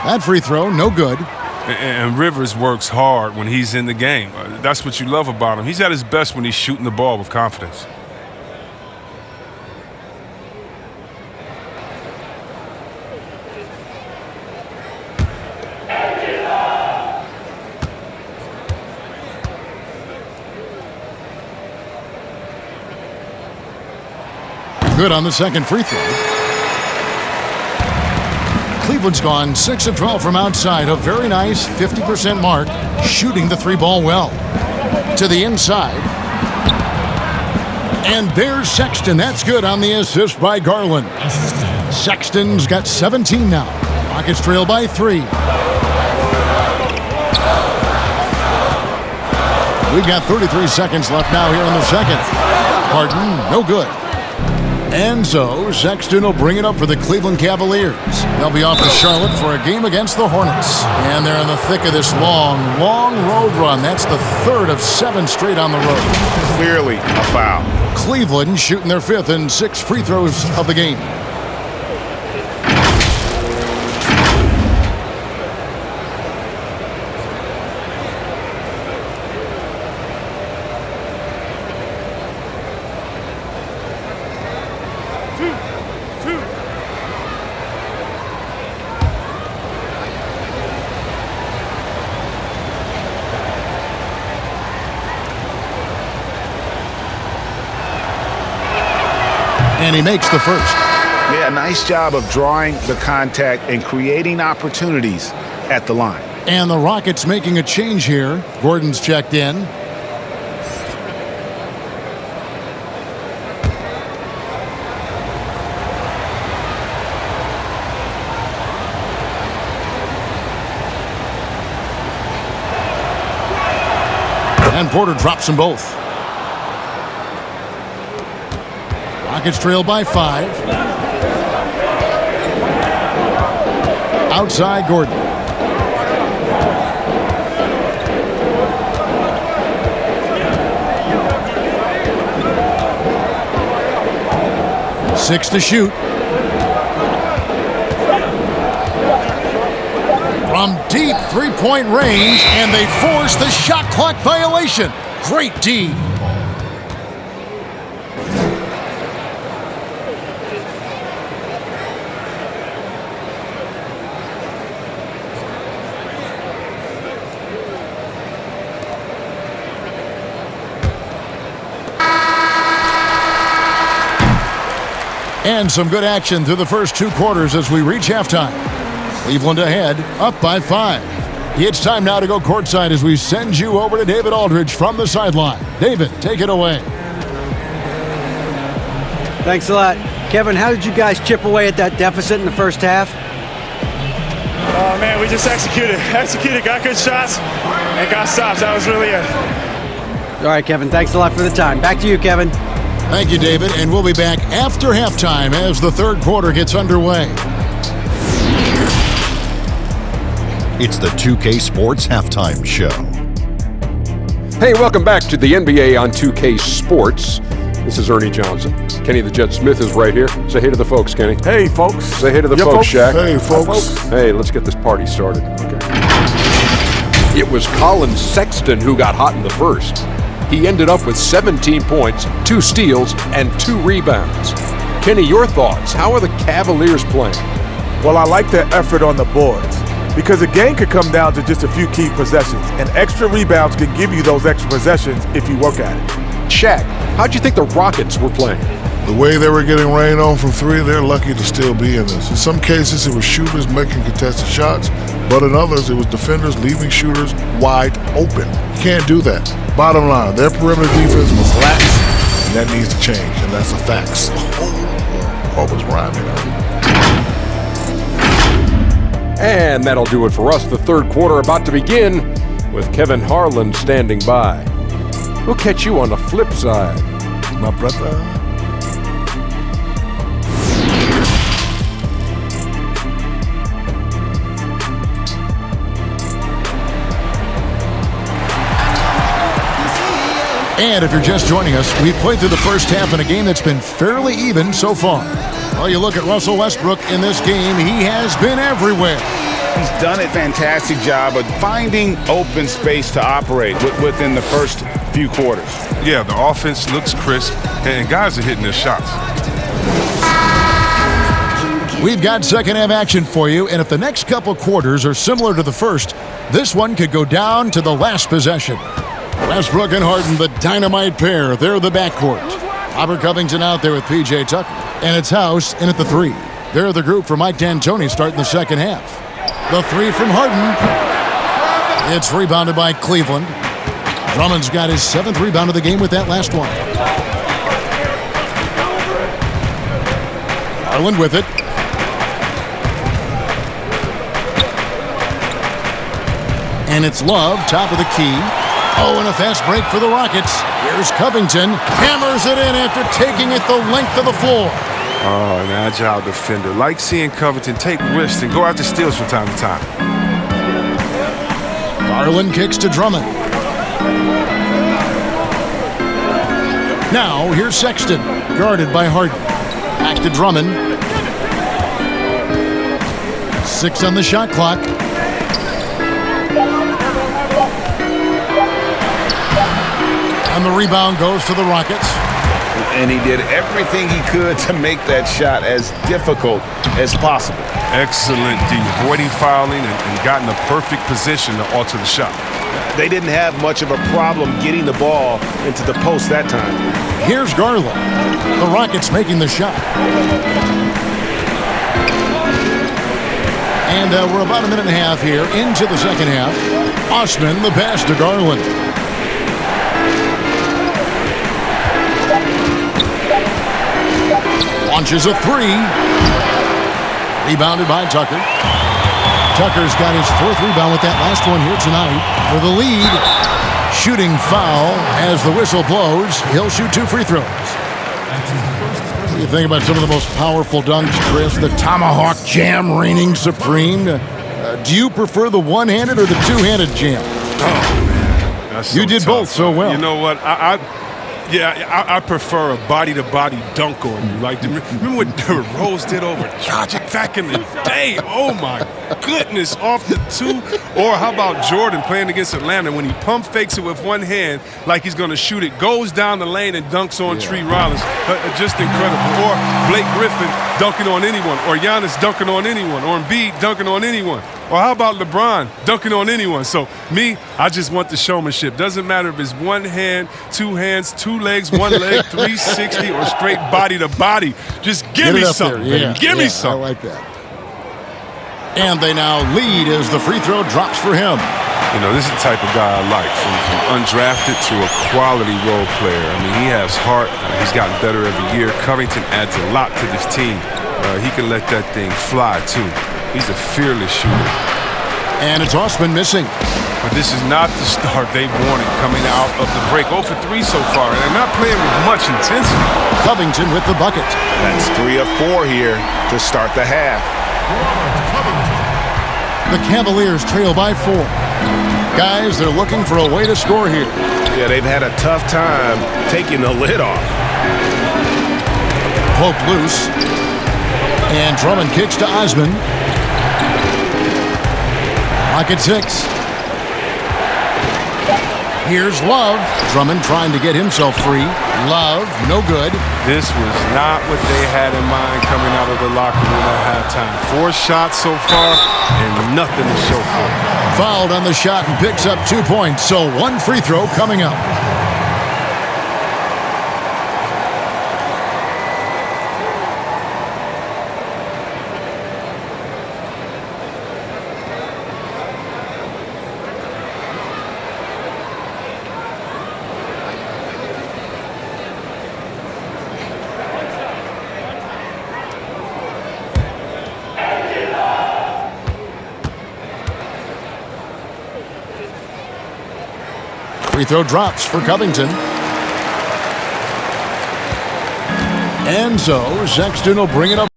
That free throw, no good. And Rivers works hard when he's in the game. That's what you love about him. He's at his best when he's shooting the ball with confidence. Good on the second free throw. Cleveland's gone 6 of 12 from outside. A very nice 50% mark, shooting the three ball well. To the inside. And there's Sexton. That's good on the assist by Garland. Sexton's got 17 now. Rockets trail by 3. We've got 33 seconds left now here in the second. Harden, no good. And so, Sexton will bring it up for the Cleveland Cavaliers. They'll be off to Charlotte for a game against the Hornets. And they're in the thick of this long road run. That's the third of 7 straight on the road. Clearly a foul. Cleveland shooting their 5th and 6 free throws of the game. And he makes the first. Yeah, nice job of drawing the contact and creating opportunities at the line. And the Rockets making a change here. Gordon's checked in. And Porter drops them both. Rockets trail by 5. Outside Gordon. Six to shoot. From deep three-point range, and they force the shot clock violation. Great D. And some good action through the first 2 quarters as we reach halftime. Cleveland ahead, up by 5. It's time now to go courtside as we send you over to David Aldridge from the sideline. David, take it away. Thanks a lot. Kevin, how did you guys chip away at that deficit in the first half? Oh, man, we just executed, got good shots, and got stops. That was really it. All right, Kevin, thanks a lot for the time. Back to you, Kevin. Thank you, David, and we'll be back after halftime as the third quarter gets underway. It's the 2K Sports Halftime Show. Hey, welcome back to the NBA on 2K Sports. This is Ernie Johnson. Kenny the Jet Smith is right here. Say hey to the folks, Kenny. Hey, folks. Say hey to the folks, Shaq. Hey, folks. Hey, let's get this party started. Okay. It was Colin Sexton who got hot in the first. He ended up with 17 points, 2 steals, and 2 rebounds. Kenny, your thoughts? How are the Cavaliers playing? Well, I like their effort on the boards because a game could come down to just a few key possessions, and extra rebounds can give you those extra possessions if you work at it. Shaq, how'd you think the Rockets were playing? The way they were getting rain on from 3, they're lucky to still be in this. In some cases, it was shooters making contested shots, but in others, it was defenders leaving shooters wide open. You can't do that. Bottom line, their perimeter defense was lax, and that needs to change, and that's a fact. What was rhyming? And that'll do it for us. The third quarter about to begin with Kevin Harlan standing by. We'll catch you on the flip side. My brother. And if you're just joining us, we've played through the first half in a game that's been fairly even so far. Well, you look at Russell Westbrook in this game, he has been everywhere. He's done a fantastic job of finding open space to operate within the first few quarters. Yeah, the offense looks crisp, and guys are hitting their shots. We've got second half action for you, and if the next couple quarters are similar to the first, this one could go down to the last possession. Westbrook and Harden, the dynamite pair. They're the backcourt. Robert Covington out there with P.J. Tucker. And it's House in at the 3. They're the group for Mike D'Antoni starting the second half. The 3 from Harden. It's rebounded by Cleveland. Drummond's got his 7th rebound of the game with that last one. Garland with it. And it's Love, top of the key. Oh, and a fast break for the Rockets. Here's Covington. Hammers it in after taking it the length of the floor. Oh, an agile defender. Like seeing Covington take risks and go after steals from time to time. Garland kicks to Drummond. Now, here's Sexton, guarded by Harden. Back to Drummond. 6 on the shot clock. And the rebound goes to the Rockets. And he did everything he could to make that shot as difficult as possible. Excellent D, avoiding fouling and got in a perfect position to alter the shot. They didn't have much of a problem getting the ball into the post that time. Here's Garland. The Rockets making the shot. And we're about a minute and a half here into the second half. Osman, the pass to Garland. Launches a three. Rebounded by Tucker. Tucker's got his fourth rebound with that last one here tonight for the lead. Shooting foul as the whistle blows. He'll shoot 2 free throws. What do you think about some of the most powerful dunks, Chris? The tomahawk jam reigning supreme. Do you prefer the one-handed or the two-handed jam? Oh, man. That's so you did tough. both so well. You know what? I prefer a body-to-body dunk on you. Like, remember what Derrick Rose did over Dragic back in the day? Oh, my goodness, off the two. Or how about Jordan playing against Atlanta when he pump fakes it with one hand like he's going to shoot it, goes down the lane and dunks on Tree Rollins. Just incredible. Or Blake Griffin dunking on anyone. Or Giannis dunking on anyone. Or Embiid dunking on anyone. Or how about LeBron dunking on anyone? So, me, I just want the showmanship. Doesn't matter if it's one hand, two hands, two legs, one leg, 360, or straight body to body. Just give me something. Give me something. I like that. And they now lead as the free throw drops for him. You know, this is the type of guy I like, from undrafted to a quality role player. I mean, he has heart. He's gotten better every year. Covington adds a lot to this team. He can let that thing fly, too. He's a fearless shooter. And it's Osman missing. But this is not the start they wanted coming out of the break. 0 for 3 so far, and they're not playing with much intensity. Covington with the bucket. That's 3 of 4 here to start the half. The Cavaliers trail by 4. Guys, they're looking for a way to score here. Yeah, they've had a tough time taking the lid off. Pope loose. And Drummond kicks to Osman. Rocket 6. Here's Love. Drummond trying to get himself free. Love, no good. This was not what they had in mind coming out of the locker room at halftime. 4 shots so far and nothing to show for it. Fouled on the shot and picks up 2 points. So 1 free throw coming up. Free throw drops for Covington. And so Sexton will bring it up.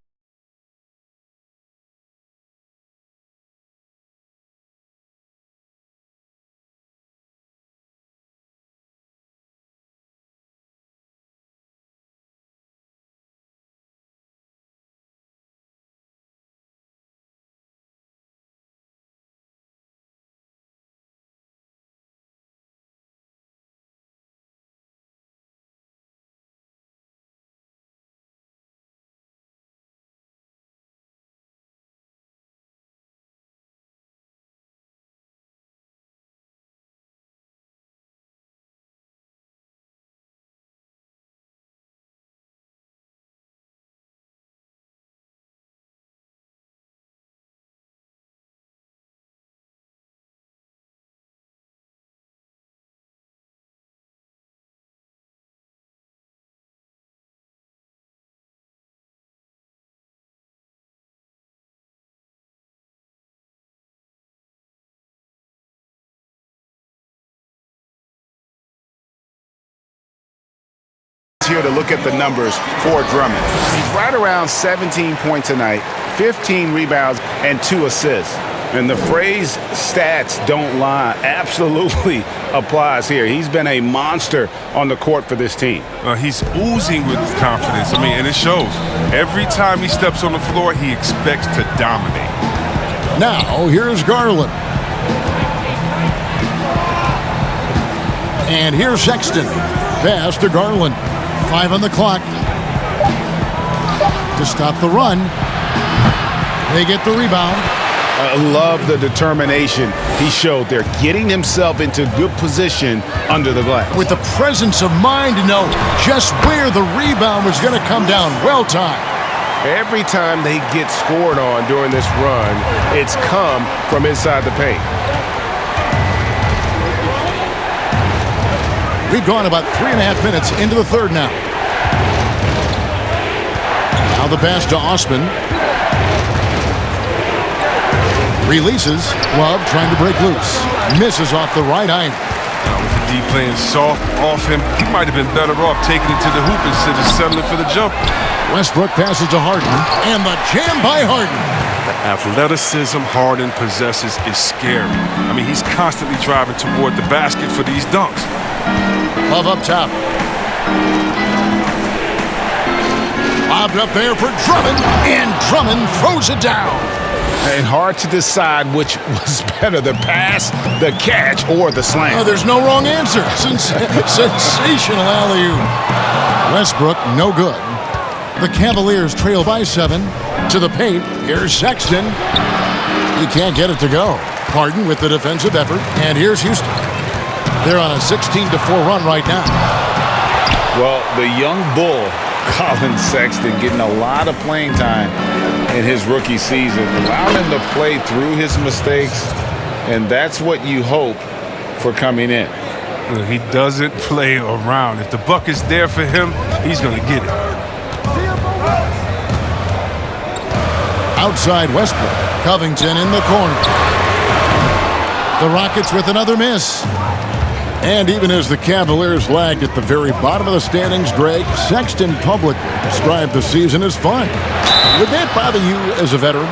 Here to look at the numbers for Drummond. He's right around 17 points a night, 15 rebounds, and 2 assists. And the phrase stats don't lie absolutely applies here. He's been a monster on the court for this team. He's oozing with confidence. I mean, and it shows. Every time he steps on the floor, he expects to dominate. Now, here's Garland. And here's Sexton. Pass to Garland. 5 on the clock. To stop the run. They get the rebound. I love the determination he showed there, getting himself into good position under the glass. With the presence of mind to know just where the rebound was going to come down. Well timed. Every time they get scored on during this run, it's come from inside the paint. We've gone about 3.5 minutes into the third now. Now the pass to Osman. Releases. Love trying to break loose. Misses off the right eye. With the D playing soft off him, he might have been better off taking it to the hoop instead of settling for the jump. Westbrook passes to Harden. And the jam by Harden. The athleticism Harden possesses is scary. I mean, he's constantly driving toward the basket for these dunks. Love up top. Lobbed up there for Drummond. And Drummond throws it down. And hard to decide which was better, the pass, the catch, or the slam. Oh, there's no wrong answer. Sensational alley-oop. Westbrook, no good. The Cavaliers trail by 7. To the paint. Here's Sexton. He can't get it to go. Harden with the defensive effort. And here's Houston. They're on a 16-4 run right now. Well, the young bull, Colin Sexton, getting a lot of playing time in his rookie season. Allow him to play through his mistakes, and that's what you hope for coming in. He doesn't play around. If the buck is there for him, he's going to get it. Outside Westbrook. Covington in the corner. The Rockets with another miss. And even as the Cavaliers lagged at the very bottom of the standings, Greg, Sexton publicly described the season as fun. Would that bother you as a veteran?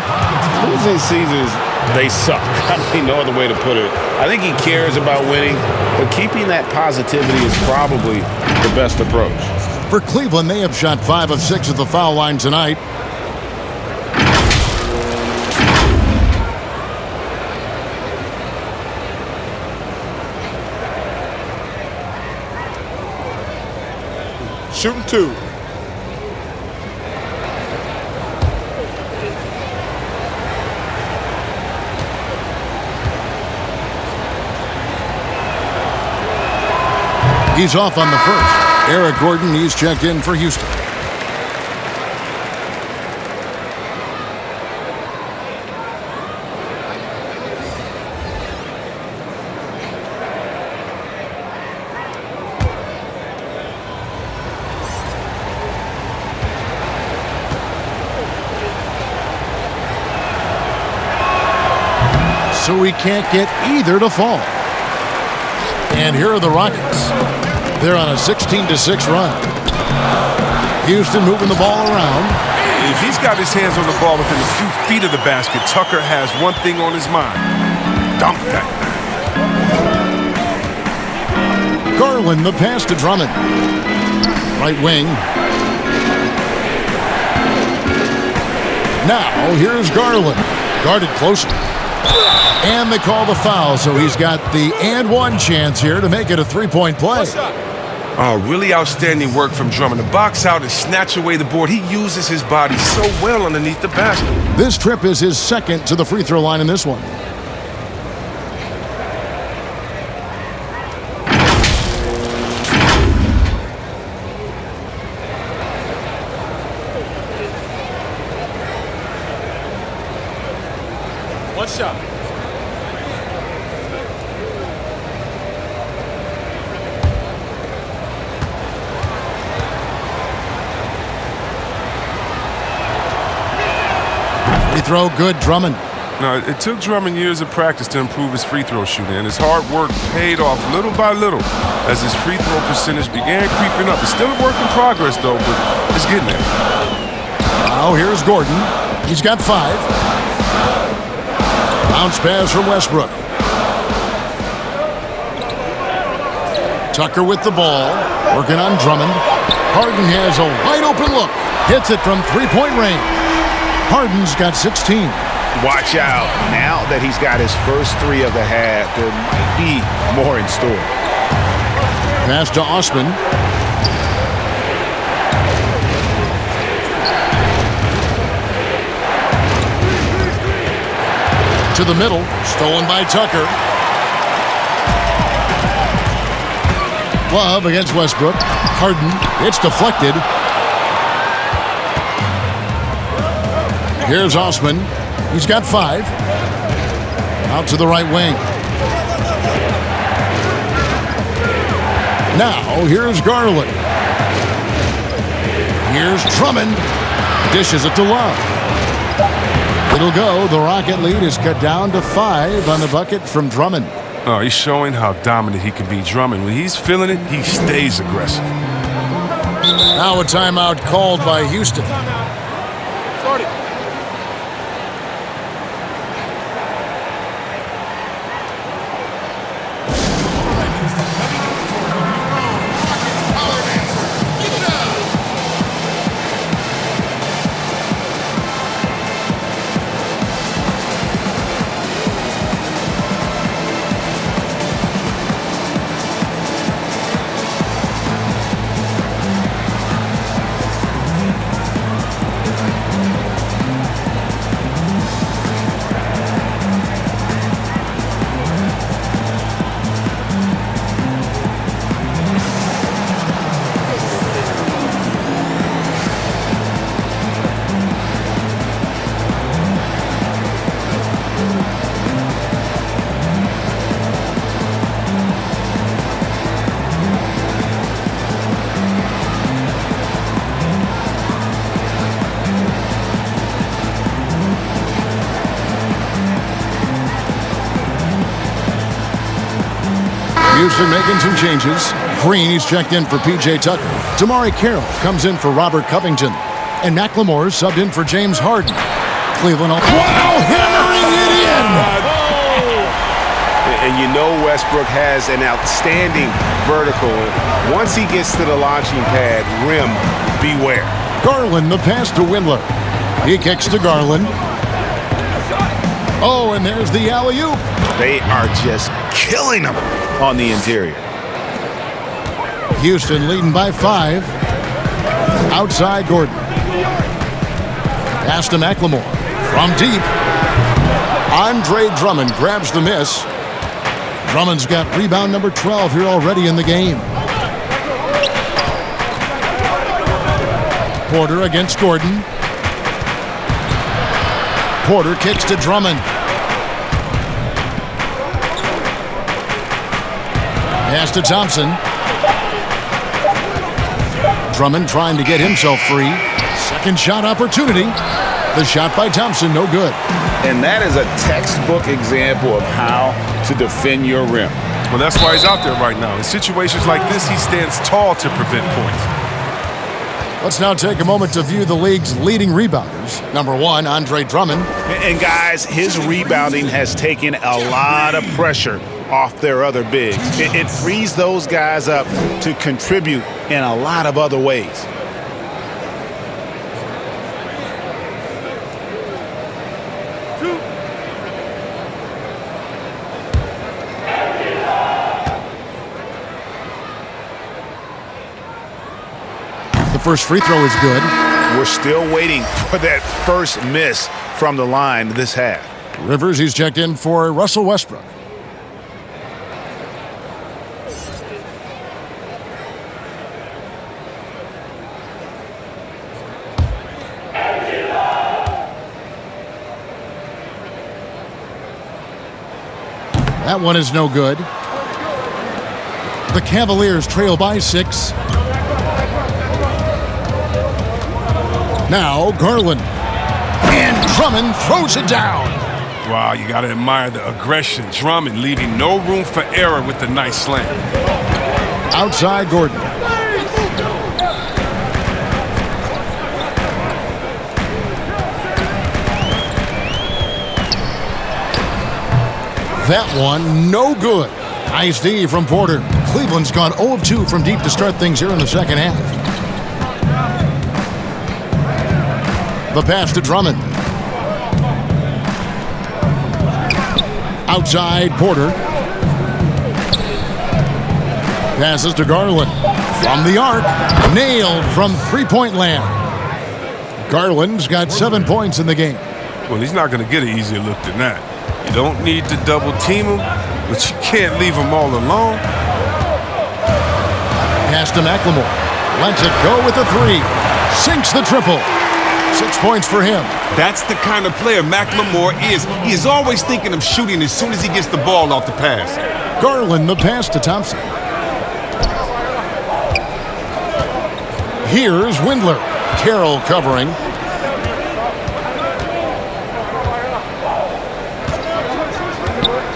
Losing seasons, they suck. I mean, no other way to put it. I think he cares about winning, but keeping that positivity is probably the best approach. For Cleveland, they have shot 5 of 6 at the foul line tonight. Shooting 2. He's off on the first. Eric Gordon, he's checked in for Houston. So we can't get either to fall. And here are the Rockets. They're on a 16-6 run. Houston moving the ball around. If he's got his hands on the ball within a few feet of the basket, Tucker has one thing on his mind. Dunk that. Garland, the pass to Drummond. Right wing. Now, here's Garland. Guarded closely. And they call the foul, so he's got the and one chance here to make it a three-point play. Oh, really outstanding work from Drummond. To box out and snatch away the board. He uses his body so well underneath the basket. This trip is his second to the free throw line in this one. One shot. Free throw good, Drummond. Now, it took Drummond years of practice to improve his free throw shooting, and his hard work paid off little by little as his free throw percentage began creeping up. It's still a work in progress, though, but it's getting there. Now here's Gordon. He's got 5. Bounce pass from Westbrook. Tucker with the ball, working on Drummond. Harden has a wide open look. Hits it from three-point range. Harden's got 16. Watch out. Now that he's got his first 3 of the half, there might be more in store. Pass to Osman. to the middle. Stolen by Tucker. Love against Westbrook. Harden. It's deflected. Here's Osman. He's got 5. Out to the right wing. Now, here's Garland. Here's Drummond. Dishes it to Love. It'll go. The Rocket lead is cut down to 5 on the bucket from Drummond. Oh, he's showing how dominant he can be. Drummond, when he's feeling it, he stays aggressive. Now a timeout called by Houston. Houston making some changes. Green, he's checked in for P.J. Tucker. Damari Carroll comes in for Robert Covington. And McLemore's subbed in for James Harden. Cleveland, wow, hammering it in! And you know Westbrook has an outstanding vertical. Once he gets to the launching pad, rim, beware. Garland, the pass to Windler. He kicks to Garland. Oh, and there's the alley-oop. They are just killing them on the interior. Houston leading by 5. Outside Gordon. Pass to McLemore. From deep. Andre Drummond grabs the miss. Drummond's got rebound number 12 here already in the game. Porter against Gordon. Porter kicks to Drummond. Pass to Thompson. Drummond trying to get himself free. Second shot opportunity. The shot by Thompson, no good. And that is a textbook example of how to defend your rim. Well, that's why he's out there right now. In situations like this, he stands tall to prevent points. Let's now take a moment to view the league's leading rebounders. Number 1, Andre Drummond. And guys, his rebounding has taken a lot of pressure off their other bigs. It frees those guys up to contribute in a lot of other ways. The first free throw is good. We're still waiting for that first miss from the line this half. Rivers, he's checked in for Russell Westbrook. That one is no good. The Cavaliers trail by 6. Now Garland. And Drummond throws it down. Wow, you got to admire the aggression. Drummond leaving no room for error with the nice slam. Outside Gordon. That one, no good. Nice D from Porter. Cleveland's gone 0 of 2 from deep to start things here in the second half. The pass to Drummond. Outside Porter. Passes to Garland. From the arc. Nailed from three-point land. Garland's got 7 points in the game. Well, he's not going to get an easier look than that. You don't need to double team them, but you can't leave them all alone. Pass to McLemore. Lets it go with the three. Sinks the triple. 6 points for him. That's the kind of player McLemore is. He is always thinking of shooting as soon as he gets the ball off the pass. Garland the pass to Thompson. Here's Windler. Carroll covering.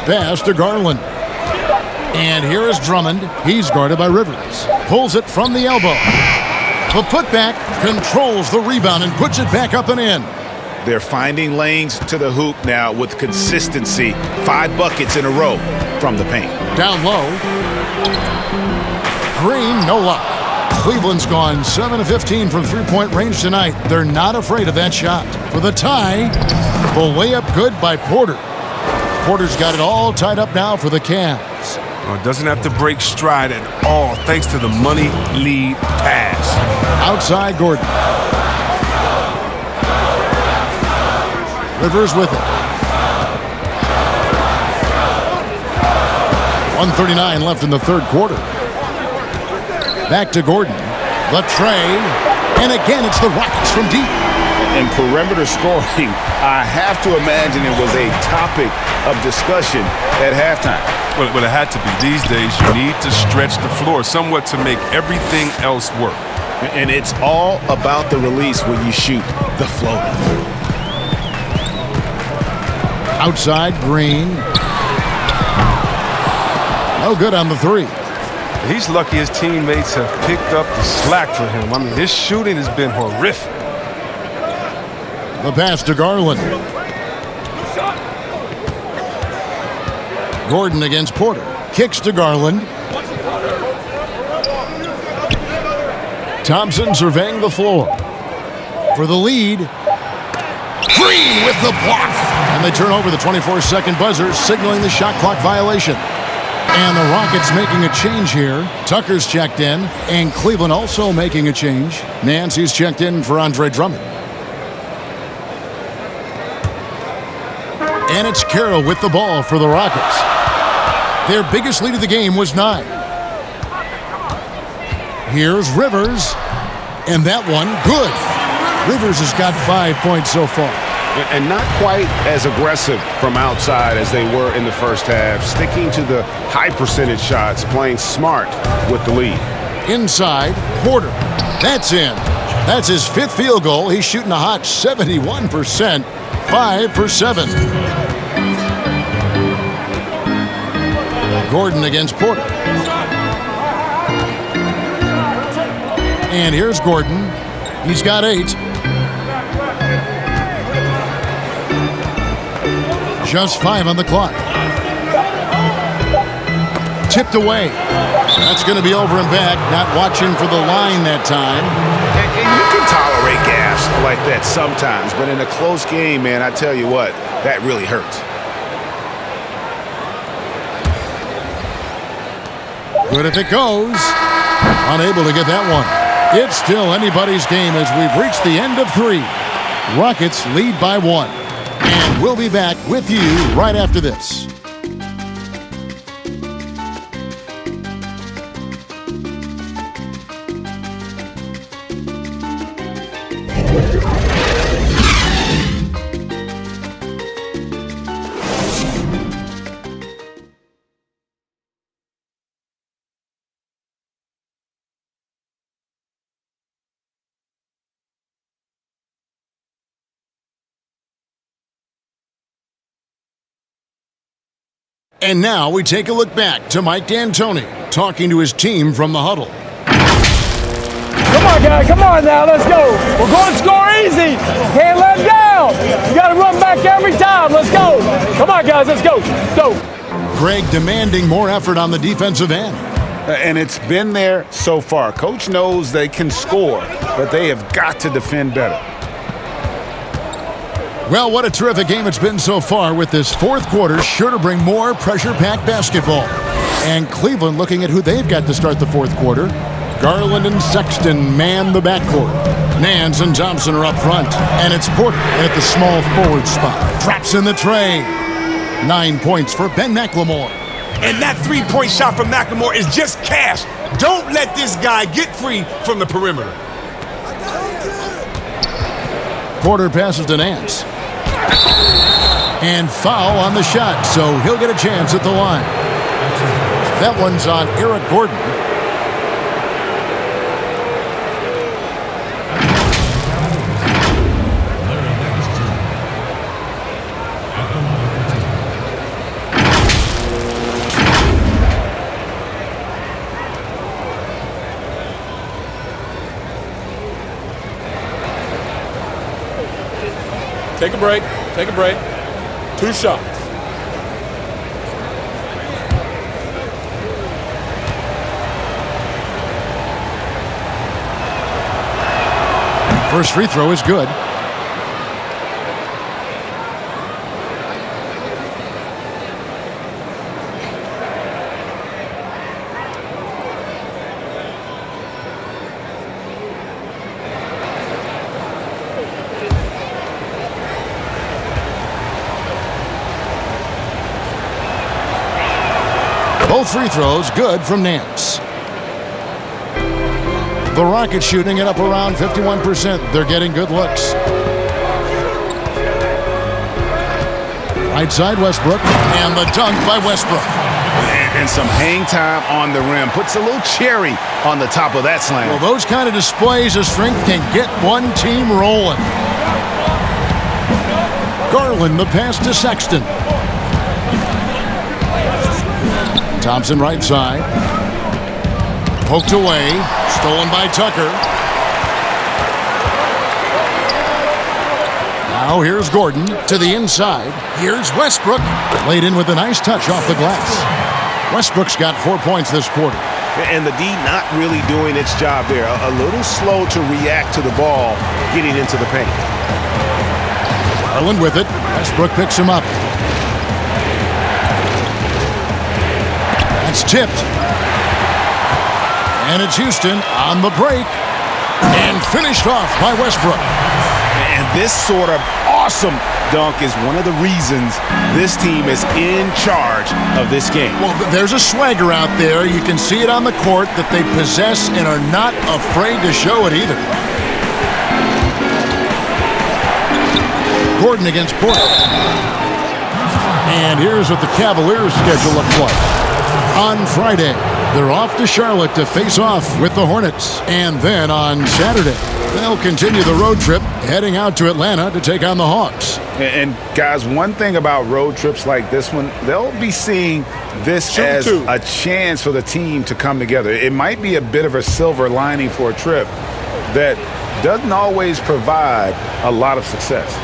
Pass to Garland. And here is Drummond. He's guarded by Rivers. Pulls it from the elbow. The putback controls the rebound and puts it back up and in. They're finding lanes to the hoop now with consistency. 5 buckets in a row from the paint. Down low. Green, no luck. Cleveland's gone 7 of 15 from three-point range tonight. They're not afraid of that shot. For the tie, the layup good by Porter. Porter's got it all tied up now for the Cavs. Well, it doesn't have to break stride at all thanks to the money lead pass. Outside Gordon. Rivers with it. 1:39 left in the third quarter. Back to Gordon. The tray. And again, it's the Rockets from deep. And perimeter scoring, I have to imagine it was a topic of discussion at halftime. Well, it had to be. These days, you need to stretch the floor somewhat to make everything else work. And it's all about the release when you shoot the floater. Outside, Green. No good on the three. He's lucky his teammates have picked up the slack for him. I mean, his shooting has been horrific. The pass to Garland. Gordon against Porter. Kicks to Garland. Thompson surveying the floor. For the lead. Green with the block. And they turn over the 24-second buzzer, signaling the shot clock violation. And the Rockets making a change here. Tucker's checked in, and Cleveland also making a change. Nancy's checked in for Andre Drummond. And it's Carroll with the ball for the Rockets. Their biggest lead of the game was 9. Here's Rivers, and that one, good. Rivers has got 5 points so far. And not quite as aggressive from outside as they were in the first half. Sticking to the high percentage shots, playing smart with the lead. Inside, Porter. That's in. That's his 5th field goal. He's shooting a hot 71%. 5 for 7. Gordon against Porter. And here's Gordon. He's got 8. Just 5 on the clock. Tipped away. That's going to be over and back. Not watching for the line that time. And you can tolerate gaffes like that sometimes, but in a close game, man, I tell you what, that really hurts. Good if it goes. Unable to get that one. It's still anybody's game as we've reached the end of 3. Rockets lead by 1. And we'll be back with you right after this. And now we take a look back to Mike D'Antoni talking to his team from the huddle. Come on, guys. Come on now. Let's go. We're going to score easy. Can't let them down. You got to run back every time. Let's go. Come on, guys. Let's go. Go. Greg demanding more effort on the defensive end. And it's been there so far. Coach knows they can score, but they have got to defend better. Well, what a terrific game it's been so far, with this fourth quarter sure to bring more pressure-packed basketball. And Cleveland looking at who they've got to start the fourth quarter. Garland and Sexton man the backcourt. Nance and Thompson are up front. And it's Porter at the small forward spot. Traps in the tray. 9 points for Ben McLemore. And that three-point shot from McLemore is just cash. Don't let this guy get free from the perimeter. Porter passes to Nance. And foul on the shot, so he'll get a chance at the line. That one's on Eric Gordon. Take a break. Take a break. 2 shots. First free throw is good. Both free throws good from Nance. The Rockets shooting it up around 51%. They're getting good looks. Right side Westbrook, and the dunk by Westbrook. And some hang time on the rim. Puts a little cherry on the top of that slam. Well, those kind of displays of strength can get one team rolling. Garland, the pass to Sexton. Thompson right side. Poked away. Stolen by Tucker. Now here's Gordon to the inside. Here's Westbrook. Laid in with a nice touch off the glass. Westbrook's got 4 points this quarter. And the D not really doing its job there. A little slow to react to the ball getting into the paint. Garland with it. Westbrook picks him up. That's tipped. And it's Houston on the break. And finished off by Westbrook. And this sort of awesome dunk is one of the reasons this team is in charge of this game. Well, there's a swagger out there. You can see it on the court that they possess and are not afraid to show it either. Gordon against Porter. And here's what the Cavaliers' schedule looks like. On Friday, they're off to Charlotte to face off with the Hornets. And then on Saturday, they'll continue the road trip, heading out to Atlanta to take on the Hawks. And guys, one thing about road trips like this one, they'll be seeing this as a chance for the team to come together. It might be a bit of a silver lining for a trip that doesn't always provide a lot of success.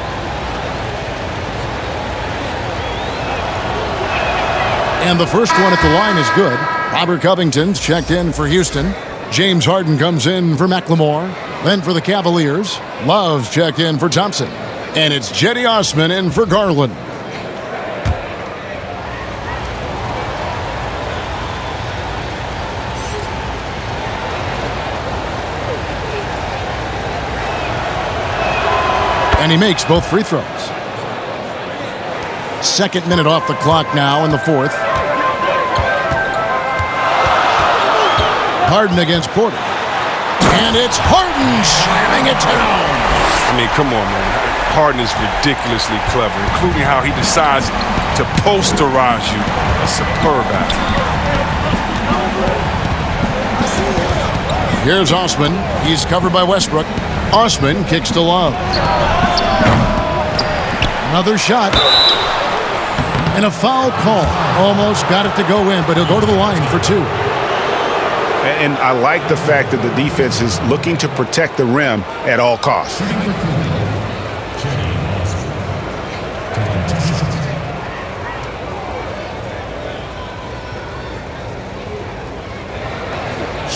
And the first one at the line is good. Robert Covington's checked in for Houston. James Harden comes in for McLemore. Then for the Cavaliers, Love's checked in for Thompson. And it's Jetty Osman in for Garland. And he makes both free throws. Second minute off the clock now in the fourth. Harden against Porter. And it's Harden slamming it down. I mean, come on, man. Harden is ridiculously clever, including how he decides to posterize you. A superb athlete. Here's Osman. He's covered by Westbrook. Osman kicks to Love. Another shot. And a foul call. Almost got it to go in, but he'll go to the line for 2. And I like the fact that the defense is looking to protect the rim at all costs.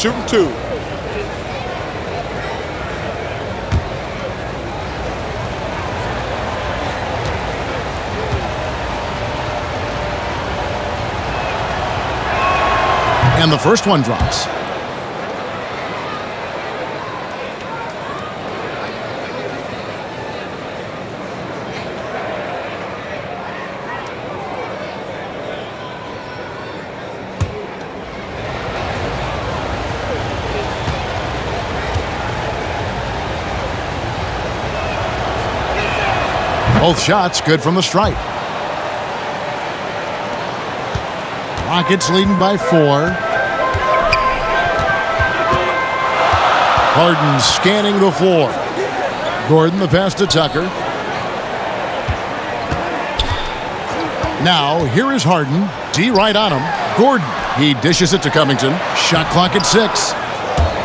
Shooting 2. And the first one drops. Both shots good from the stripe. Rockets leading by 4. Harden scanning the floor. Gordon the pass to Tucker. Now, here is Harden. D right on him. Gordon. He dishes it to Covington. Shot clock at 6.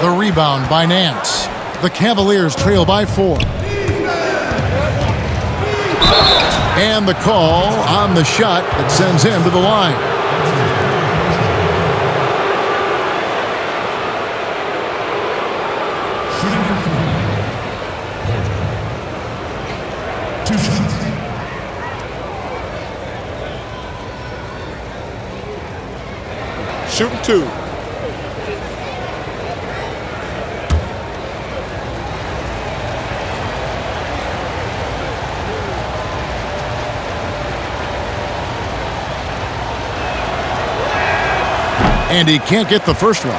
The rebound by Nance. The Cavaliers trail by 4. And the call on the shot that sends him to the line. Shooting 2. And he can't get the first one.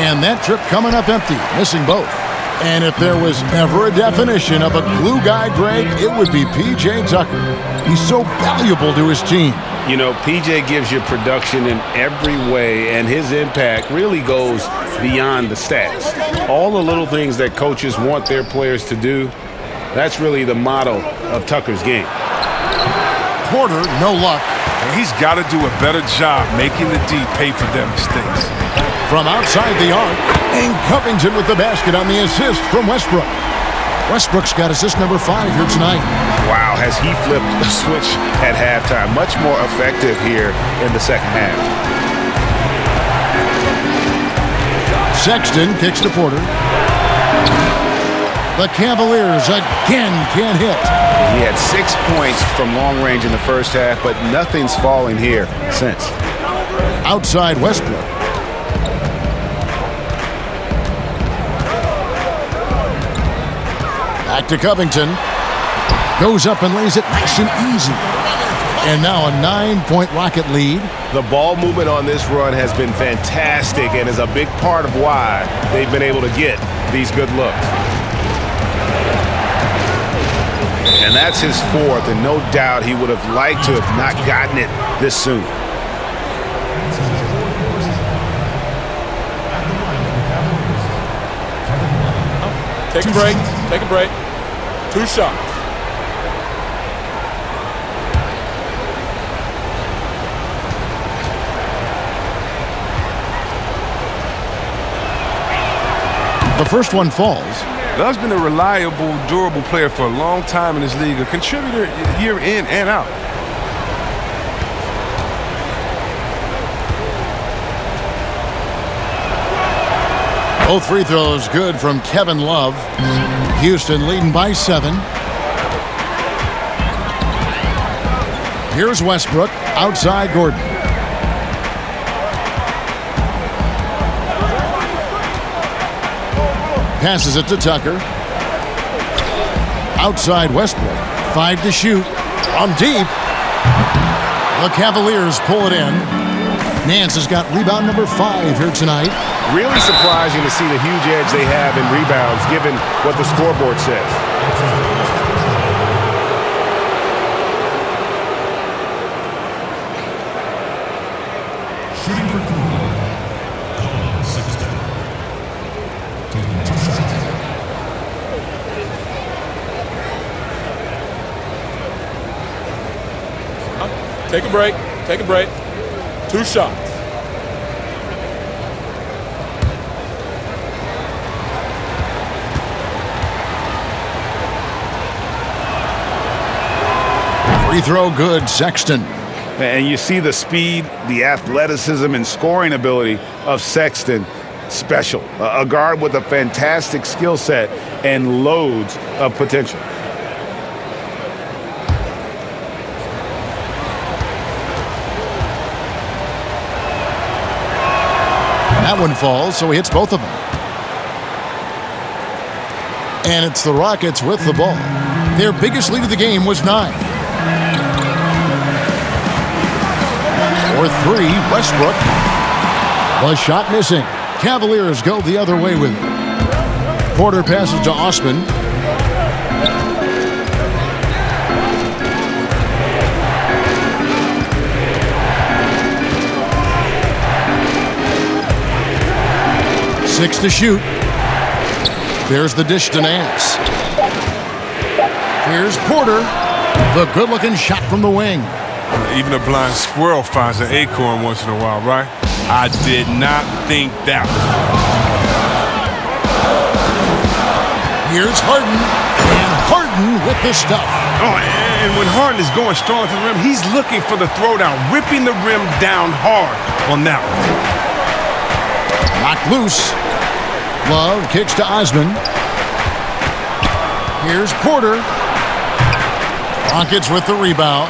And that trip coming up empty, missing both. And if there was ever a definition of a glue guy, Greg, it would be P.J. Tucker. He's so valuable to his team. You know, P.J. gives you production in every way, and his impact really goes beyond the stats. All the little things that coaches want their players to do, that's really the motto of Tucker's game. Porter, no luck. He's got to do a better job making the D pay for their mistakes. From outside the arc, and Covington with the basket on the assist from Westbrook. Westbrook's got assist number 5 here tonight. Wow, has he flipped the switch at halftime. Much more effective here in the second half. Sexton kicks to Porter. The Cavaliers again can't hit. He had 6 points from long range in the first half, but nothing's falling here since. Outside Westbrook. Back to Covington. Goes up and lays it nice and easy. And now a 9-point Rocket lead. The ball movement on this run has been fantastic and is a big part of why they've been able to get these good looks. And that's his 4th, and no doubt he would have liked to have not gotten it this soon. Take a break. Take a break. 2 shots. The first one falls. Love's been a reliable, durable player for a long time in this league, a contributor year in and out. Both free throws good from Kevin Love. Houston leading by 7. Here's Westbrook outside Gordon. Passes it to Tucker. Outside Westbrook. 5 to shoot. From deep. The Cavaliers pull it in. Nance has got rebound number 5 here tonight. Really surprising to see the huge edge they have in rebounds, given what the scoreboard says. Shooting for Cleveland, Sexton. Taking 2 shots. Take a break. Take a break. 2 shots. Free throw good, Sexton. And you see the speed, the athleticism, and scoring ability of Sexton. Special. A guard with a fantastic skill set and loads of potential. That one falls, so he hits both of them. And it's the Rockets with the ball. Their biggest lead of the game was 9. For 3, Westbrook. The shot missing. Cavaliers go the other way with it. Porter passes to Osman. Six to shoot. There's the dish to Nance. Here's Porter. The good-looking shot from the wing. Even a blind squirrel finds an acorn once in a while, right? I did not think that was. Here's Harden. And Harden with the stuff. Oh, and when Harden is going strong to the rim, he's looking for the throwdown, ripping the rim down hard on that one. Knocked loose. Love kicks to Osman. Here's Porter. Rockets with the rebound.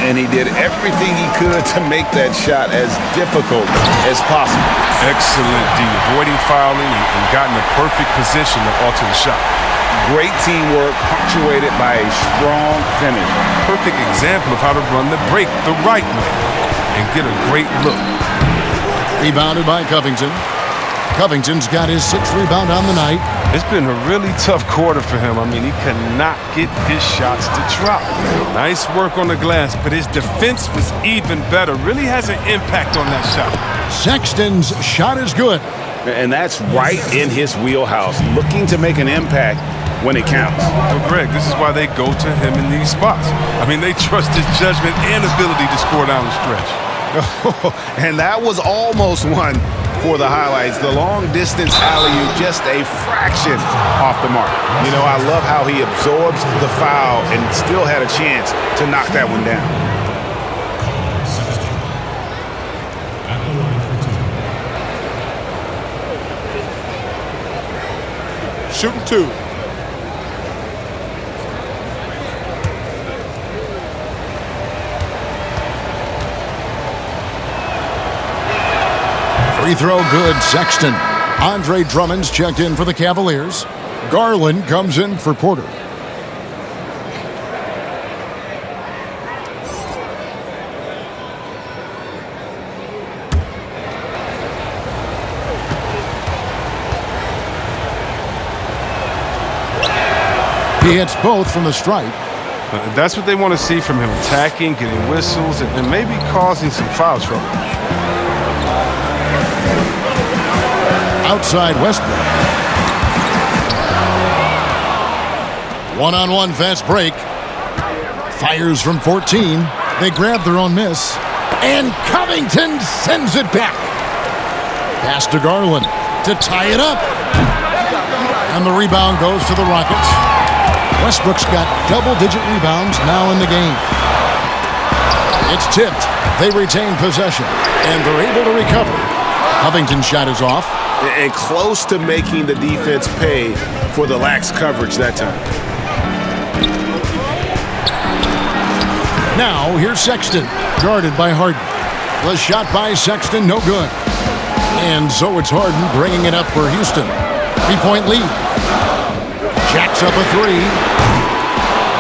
And he did everything he could to make that shot as difficult as possible. Excellent D, avoiding fouling and got in the perfect position to alter the shot. Great teamwork, punctuated by a strong finish. Perfect example of how to run the break the right way and get a great look. Rebounded by Covington. Covington's got his 6th rebound on the night. It's been a really tough quarter for him. I mean, he could not get his shots to drop. Nice work on the glass, but his defense was even better. Really has an impact on that shot. Sexton's shot is good. And that's right in his wheelhouse, looking to make an impact when it counts. Well, Greg, this is why they go to him in these spots. I mean, they trust his judgment and ability to score down the stretch. And that was almost one for the highlights. The long-distance alley-oop, just a fraction off the mark. You know, I love how he absorbs the foul and still had a chance to knock that one down. Shooting 2. Free throw good, Sexton. Andre Drummond's checked in for the Cavaliers. Garland comes in for Porter. He hits both from the stripe. That's what they want to see from him, attacking, getting whistles, and maybe causing some foul trouble. Outside Westbrook. One-on-one fast break. Fires from 14. They grab their own miss. And Covington sends it back. Pass to Garland to tie it up. And the rebound goes to the Rockets. Westbrook's got double-digit rebounds now in the game. It's tipped. They retain possession. And they're able to recover. Covington's shot is off. And close to making the defense pay for the lax coverage that time. Now, here's Sexton, guarded by Harden. The shot by Sexton, no good. And so it's Harden bringing it up for Houston. 3-point lead. Jacks up a 3.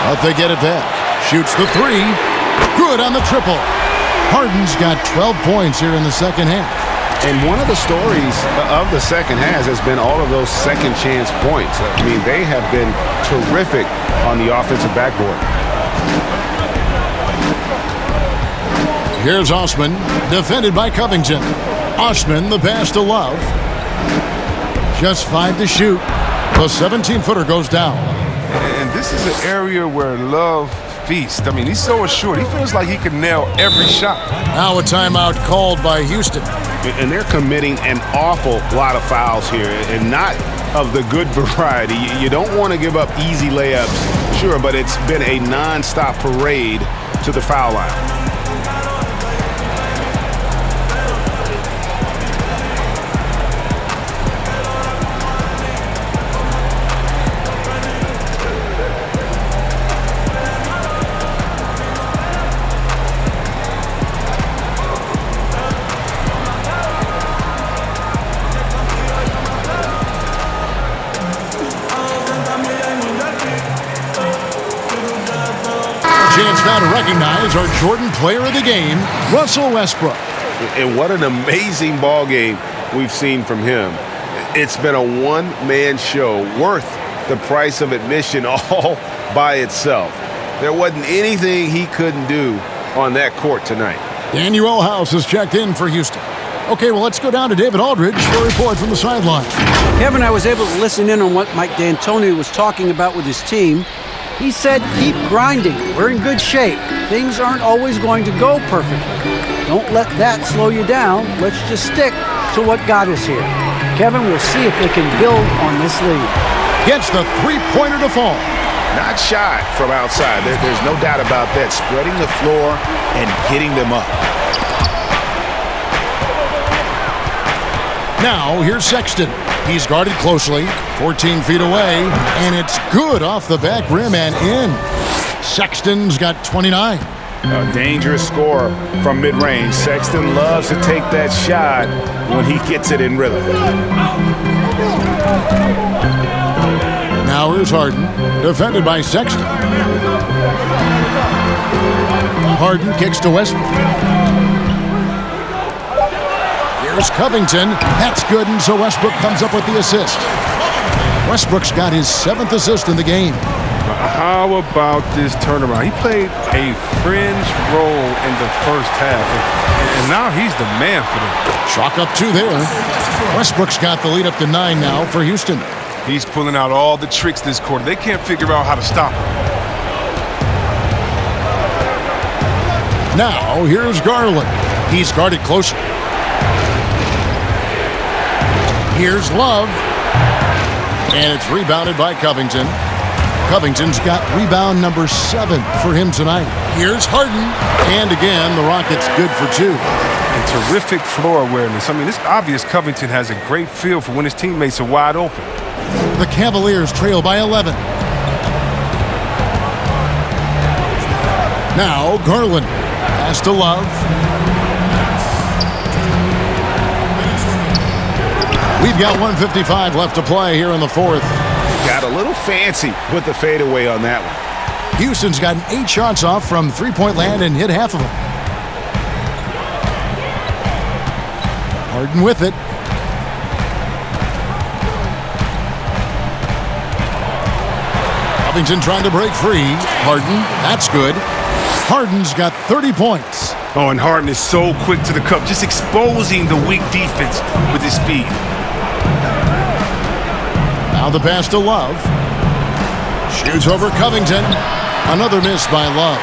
But they get it back. Shoots the 3. Good on the triple. Harden's got 12 points here in the second half. And one of the stories of the second half has been all of those second chance points. I mean, they have been terrific on the offensive backboard. Here's Osman, defended by Covington. Osman, the pass to Love. Just 5 to shoot. The 17-footer goes down. And this is an area where Love feasts. I mean, he's so assured. He feels like he can nail every shot. Now a timeout called by Houston. And they're committing an awful lot of fouls here, and not of the good variety. You don't want to give up easy layups, sure, but it's been a nonstop parade to the foul line. now to recognize our Jordan Player of the Game, Russell Westbrook. And what an amazing ball game we've seen from him. It's been a one-man show worth the price of admission all by itself. There wasn't anything he couldn't do on that court tonight. Daniel House has checked in for Houston. Okay, well, let's go down to David Aldridge for a report from the sideline. Kevin, I was able to listen in on what Mike D'Antoni was talking about with his team. He said, keep grinding. We're in good shape. Things aren't always going to go perfectly. Don't let that slow you down. Let's just stick to what got us here. Kevin, we'll see if they can build on this lead. Gets the three-pointer to fall. Not shy from outside. There's no doubt about that. Spreading the floor and getting them up. Now, here's Sexton. He's guarded closely, 14 feet away, and it's good off the back rim and in. Sexton's got 29. A dangerous scorer from mid-range. Sexton loves to take that shot when he gets it in rhythm. Now here's Harden, defended by Sexton. Harden kicks to Westbrook. Here's Covington. That's good, and so Westbrook comes up with the assist. Westbrook's got his 7th assist in the game. How about this turnaround? He played a fringe role in the first half, and now he's the man for them. Chalk up 2 there. Westbrook's got the lead up to 9 now for Houston. He's pulling out all the tricks this quarter. They can't figure out how to stop him. Now, here's Garland. He's guarded closely. Here's Love. And it's rebounded by Covington. Covington's got rebound number 7 for him tonight. Here's Harden. And again, the Rockets good for 2. And terrific floor awareness. I mean, it's obvious Covington has a great feel for when his teammates are wide open. The Cavaliers trail by 11. Now Garland pass to Love. We've got 1:55 left to play here in the 4th. Got a little fancy with the fadeaway on that one. Houston's gotten 8 shots off from three-point land and hit half of them. Harden with it. Covington trying to break free. Harden, that's good. Harden's got 30 points. Oh, and Harden is so quick to the cup, just exposing the weak defense with his speed. Now the pass to Love. Shoots over Covington. Another miss by Love.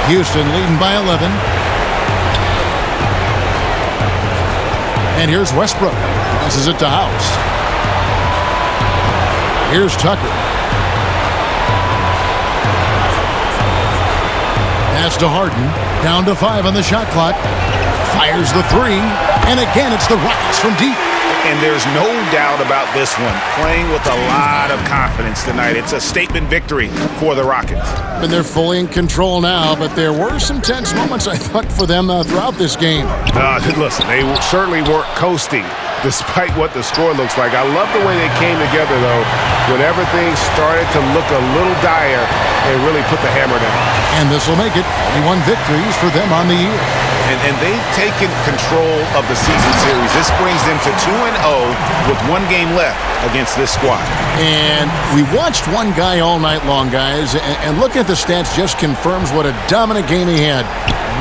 Houston leading by 11. And here's Westbrook. Passes it to House. Here's Tucker. Pass to Harden. Down to 5 on the shot clock. Fires the 3. And again, it's the Rockets from deep. And there's no doubt about this one. Playing with a lot of confidence tonight. It's a statement victory for the Rockets. And they're fully in control now, but there were some tense moments, I thought, for them throughout this game. Listen, they certainly weren't coasting despite what the score looks like. I love the way they came together, though, when everything started to look a little dire and really put the hammer down. And this will make it 21 victories for them on the year. And they've taken control of the season series. This brings them to 2-0 with 1 game left against this squad. And we watched one guy all night long, guys, and looking at the stats just confirms what a dominant game he had.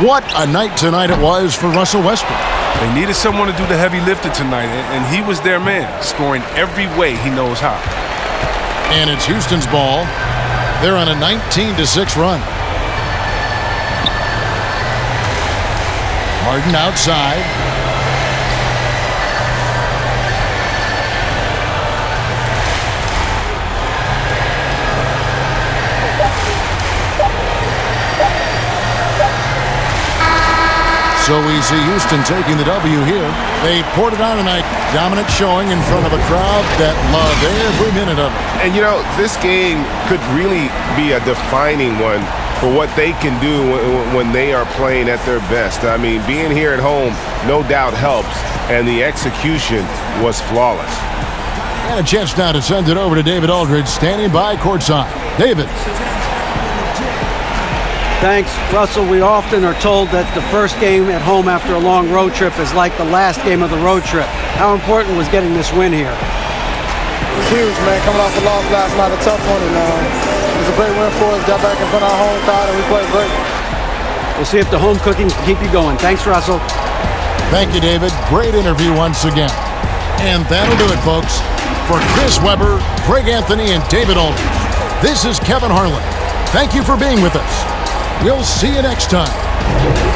What a night tonight it was for Russell Westbrook. They needed someone to do the heavy lifting tonight, and he was their man, scoring every way he knows how. And it's Houston's ball. They're on a 19-6 run. Harden outside. So we see Houston taking the W here. They poured it on tonight. Dominant showing in front of a crowd that loved every minute of it. And, you know, this game could really be a defining one for what they can do when they are playing at their best. I mean, being here at home no doubt helps, and the execution was flawless. And a chance now to send it over to David Aldridge, standing by courtside. David. Thanks, Russell. We often are told that the first game at home after a long road trip is like the last game of the road trip. How important was getting this win here? It's huge, man. Coming off a loss last night, a tough one, and it was a great win for us. Got back in front of our home crowd, and we played great. We'll see if the home cooking can keep you going. Thanks, Russell. Thank you, David. Great interview once again. And that'll do it, folks. For Chris Webber, Greg Anthony, and David Aldridge, this is Kevin Harlan. Thank you for being with us. We'll see you next time.